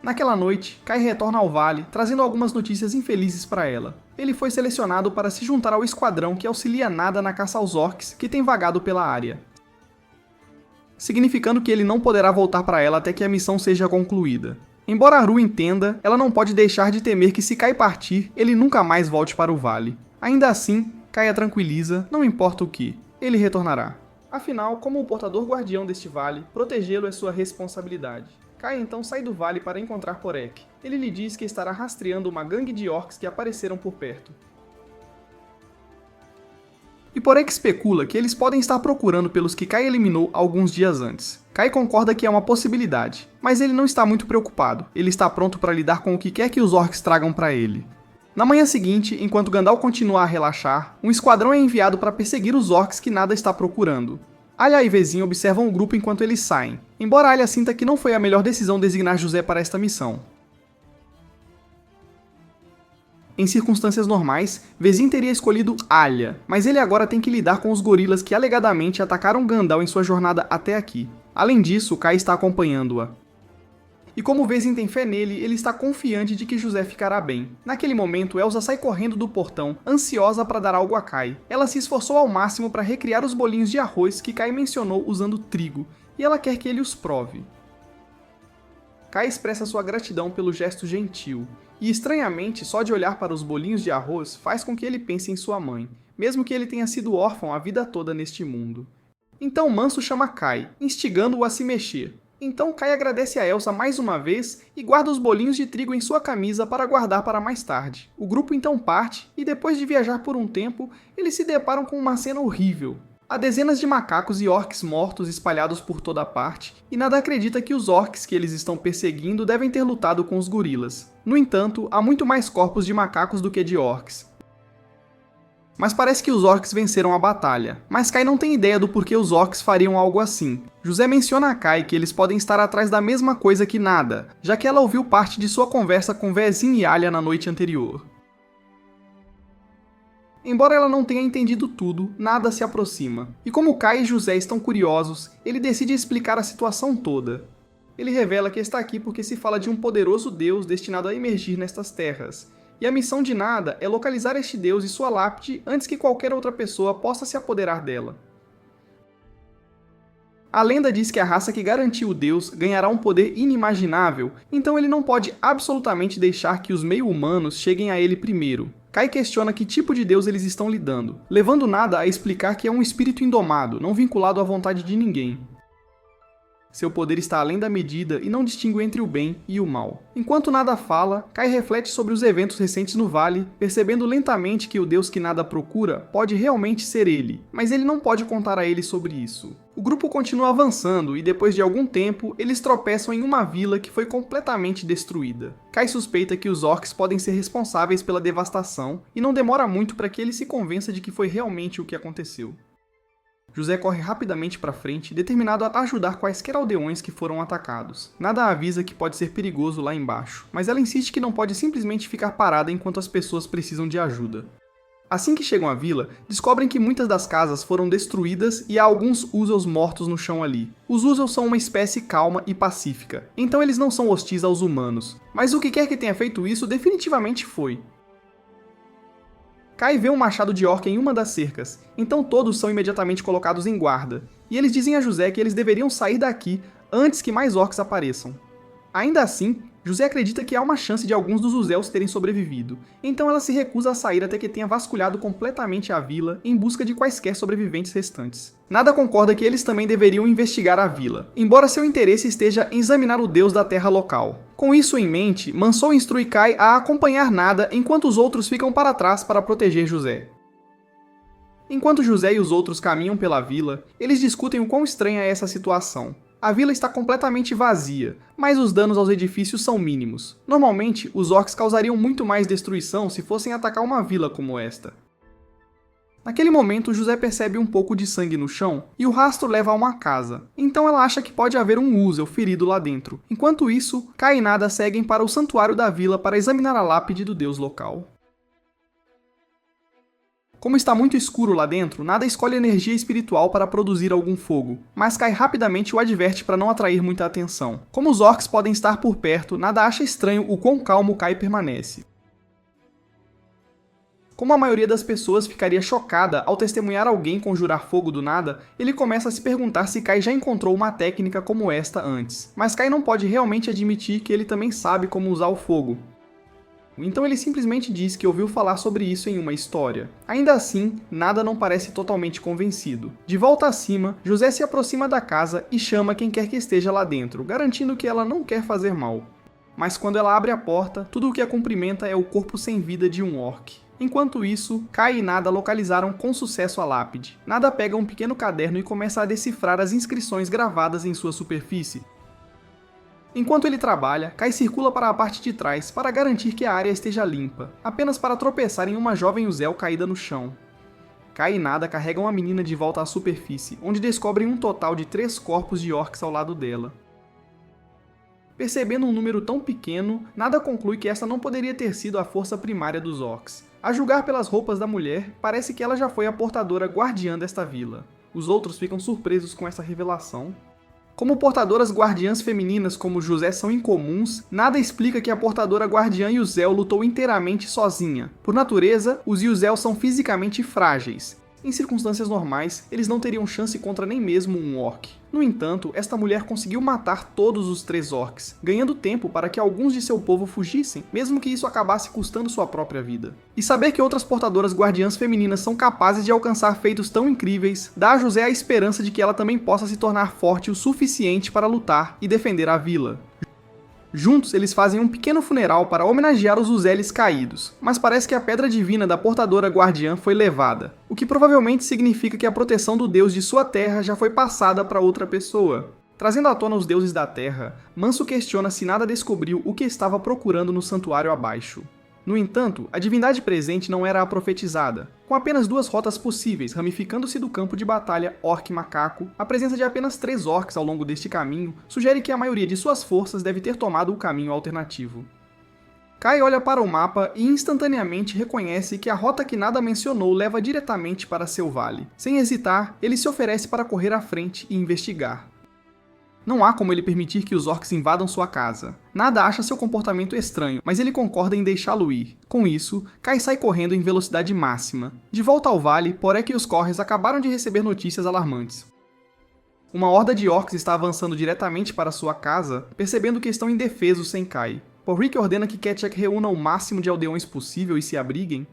Naquela noite, Kai retorna ao vale, trazendo algumas notícias infelizes para ela. Ele foi selecionado para se juntar ao esquadrão que auxilia Nada na caça aos orcs que tem vagado pela área, significando que ele não poderá voltar para ela até que a missão seja concluída. Embora Aru entenda, ela não pode deixar de temer que se Kai partir, ele nunca mais volte para o vale. Ainda assim, Kai a tranquiliza, não importa o que, ele retornará. Afinal, como o portador guardião deste vale, protegê-lo é sua responsabilidade. Kai então sai do vale para encontrar Porek. Ele lhe diz que estará rastreando uma gangue de orcs que apareceram por perto. E Porek especula que eles podem estar procurando pelos que Kai eliminou alguns dias antes. Kai concorda que é uma possibilidade, mas ele não está muito preocupado. Ele está pronto para lidar com o que quer que os orcs tragam para ele. Na manhã seguinte, enquanto Gandalf continua a relaxar, um esquadrão é enviado para perseguir os orcs que Nada está procurando. Alia e Vezin observam o grupo enquanto eles saem, embora Alia sinta que não foi a melhor decisão designar José para esta missão. Em circunstâncias normais, Vezin teria escolhido Alia, mas ele agora tem que lidar com os gorilas que alegadamente atacaram Gandalf em sua jornada até aqui. Além disso, Kai está acompanhando-a. E como Vezin tem fé nele, ele está confiante de que José ficará bem. Naquele momento, Elsa sai correndo do portão, ansiosa para dar algo a Kai. Ela se esforçou ao máximo para recriar os bolinhos de arroz que Kai mencionou usando trigo, e ela quer que ele os prove. Kai expressa sua gratidão pelo gesto gentil, e estranhamente, só de olhar para os bolinhos de arroz faz com que ele pense em sua mãe, mesmo que ele tenha sido órfão a vida toda neste mundo. Então Manso chama Kai, instigando-o a se mexer. Então Kai agradece a Elsa mais uma vez e guarda os bolinhos de trigo em sua camisa para guardar para mais tarde. O grupo então parte e depois de viajar por um tempo, eles se deparam com uma cena horrível. Há dezenas de macacos e orcs mortos espalhados por toda parte, e Nada acredita que os orcs que eles estão perseguindo devem ter lutado com os gorilas. No entanto, há muito mais corpos de macacos do que de orcs. Mas parece que os orcs venceram a batalha, mas Kai não tem ideia do porquê os orcs fariam algo assim. José menciona a Kai que eles podem estar atrás da mesma coisa que Nada, já que ela ouviu parte de sua conversa com Vezin e Alia na noite anterior. Embora ela não tenha entendido tudo, Nada se aproxima. E como Kai e José estão curiosos, ele decide explicar a situação toda. Ele revela que está aqui porque se fala de um poderoso deus destinado a emergir nestas terras. E a missão de Nada é localizar este deus e sua lápide antes que qualquer outra pessoa possa se apoderar dela. A lenda diz que a raça que garantiu o deus ganhará um poder inimaginável, então ele não pode absolutamente deixar que os meio-humanos cheguem a ele primeiro. Kai questiona que tipo de deus eles estão lidando, levando Nada a explicar que é um espírito indomado, não vinculado à vontade de ninguém. Seu poder está além da medida e não distingue entre o bem e o mal. Enquanto Nada fala, Kai reflete sobre os eventos recentes no vale, percebendo lentamente que o deus que Nada procura pode realmente ser ele, mas ele não pode contar a ele sobre isso. O grupo continua avançando e depois de algum tempo, eles tropeçam em uma vila que foi completamente destruída. Kai suspeita que os orcs podem ser responsáveis pela devastação e não demora muito para que ele se convença de que foi realmente o que aconteceu. José corre rapidamente para frente, determinado a ajudar quaisquer aldeões que foram atacados. Nada avisa que pode ser perigoso lá embaixo, mas ela insiste que não pode simplesmente ficar parada enquanto as pessoas precisam de ajuda. Assim que chegam à vila, descobrem que muitas das casas foram destruídas e há alguns Usos mortos no chão ali. Os Usos são uma espécie calma e pacífica, então eles não são hostis aos humanos. Mas o que quer que tenha feito isso definitivamente foi. Kai vê um machado de orc em uma das cercas, então todos são imediatamente colocados em guarda, e eles dizem a José que eles deveriam sair daqui antes que mais orcs apareçam. Ainda assim, José acredita que há uma chance de alguns dos Uséus terem sobrevivido, então ela se recusa a sair até que tenha vasculhado completamente a vila em busca de quaisquer sobreviventes restantes. Nada concorda que eles também deveriam investigar a vila, embora seu interesse esteja em examinar o deus da terra local. Com isso em mente, Mansou instrui Kai a acompanhar Nada enquanto os outros ficam para trás para proteger José. Enquanto José e os outros caminham pela vila, eles discutem o quão estranha é essa situação. A vila está completamente vazia, mas os danos aos edifícios são mínimos. Normalmente, os orcs causariam muito mais destruição se fossem atacar uma vila como esta. Naquele momento, José percebe um pouco de sangue no chão e o rastro leva a uma casa. Então ela acha que pode haver um Uzel ferido lá dentro. Enquanto isso, Kai e Nada seguem para o santuário da vila para examinar a lápide do deus local. Como está muito escuro lá dentro, Nada escolhe energia espiritual para produzir algum fogo, mas Kai rapidamente o adverte para não atrair muita atenção. Como os orcs podem estar por perto, Nada acha estranho o quão calmo Kai permanece. Como a maioria das pessoas ficaria chocada ao testemunhar alguém conjurar fogo do nada, ele começa a se perguntar se Kai já encontrou uma técnica como esta antes. Mas Kai não pode realmente admitir que ele também sabe como usar o fogo. Então ele simplesmente diz que ouviu falar sobre isso em uma história. Ainda assim, Nada não parece totalmente convencido. De volta acima, José se aproxima da casa e chama quem quer que esteja lá dentro, garantindo que ela não quer fazer mal. Mas quando ela abre a porta, tudo o que a cumprimenta é o corpo sem vida de um orc. Enquanto isso, Kai e Nada localizaram com sucesso a lápide. Nada pega um pequeno caderno e começa a decifrar as inscrições gravadas em sua superfície. Enquanto ele trabalha, Kai circula para a parte de trás para garantir que a área esteja limpa, apenas para tropeçar em uma jovem Uzel caída no chão. Kai e Nada carregam a menina de volta à superfície, onde descobrem um total de 3 corpos de orcs ao lado dela. Percebendo um número tão pequeno, Nada conclui que esta não poderia ter sido a força primária dos orcs. A julgar pelas roupas da mulher, parece que ela já foi a portadora guardiã desta vila. Os outros ficam surpresos com essa revelação. Como portadoras guardiãs femininas como José são incomuns, Nada explica que a portadora guardiã Yuzel lutou inteiramente sozinha. Por natureza, os Yuzel são fisicamente frágeis. Em circunstâncias normais, eles não teriam chance contra nem mesmo um orc. No entanto, esta mulher conseguiu matar todos os 3 orcs, ganhando tempo para que alguns de seu povo fugissem, mesmo que isso acabasse custando sua própria vida. E saber que outras portadoras guardiãs femininas são capazes de alcançar feitos tão incríveis, dá a José a esperança de que ela também possa se tornar forte o suficiente para lutar e defender a vila. Juntos, eles fazem um pequeno funeral para homenagear os Uzeles caídos, mas parece que a pedra divina da portadora guardiã foi levada, o que provavelmente significa que a proteção do deus de sua terra já foi passada para outra pessoa. Trazendo à tona os deuses da terra, Manso questiona se Nada descobriu o que estava procurando no santuário abaixo. No entanto, a divindade presente não era a profetizada. Com apenas 2 rotas possíveis ramificando-se do campo de batalha orc-macaco, a presença de apenas 3 orcs ao longo deste caminho sugere que a maioria de suas forças deve ter tomado o caminho alternativo. Kai olha para o mapa e instantaneamente reconhece que a rota que Nada mencionou leva diretamente para seu vale. Sem hesitar, ele se oferece para correr à frente e investigar. Não há como ele permitir que os orcs invadam sua casa. Nada acha seu comportamento estranho, mas ele concorda em deixá-lo ir. Com isso, Kai sai correndo em velocidade máxima. De volta ao vale, Porek e os Corres acabaram de receber notícias alarmantes. Uma horda de orcs está avançando diretamente para sua casa, percebendo que estão indefesos sem Kai. Porek ordena que Ketchak reúna o máximo de aldeões possível e se abriguem.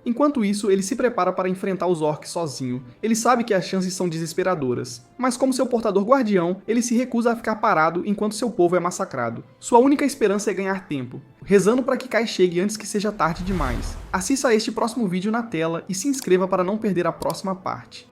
Enquanto isso, ele se prepara para enfrentar os orcs sozinho. Ele sabe que as chances são desesperadoras, mas como seu portador guardião, ele se recusa a ficar parado enquanto seu povo é massacrado. Sua única esperança é ganhar tempo, rezando para que Kai chegue antes que seja tarde demais. Assista a este próximo vídeo na tela e se inscreva para não perder a próxima parte.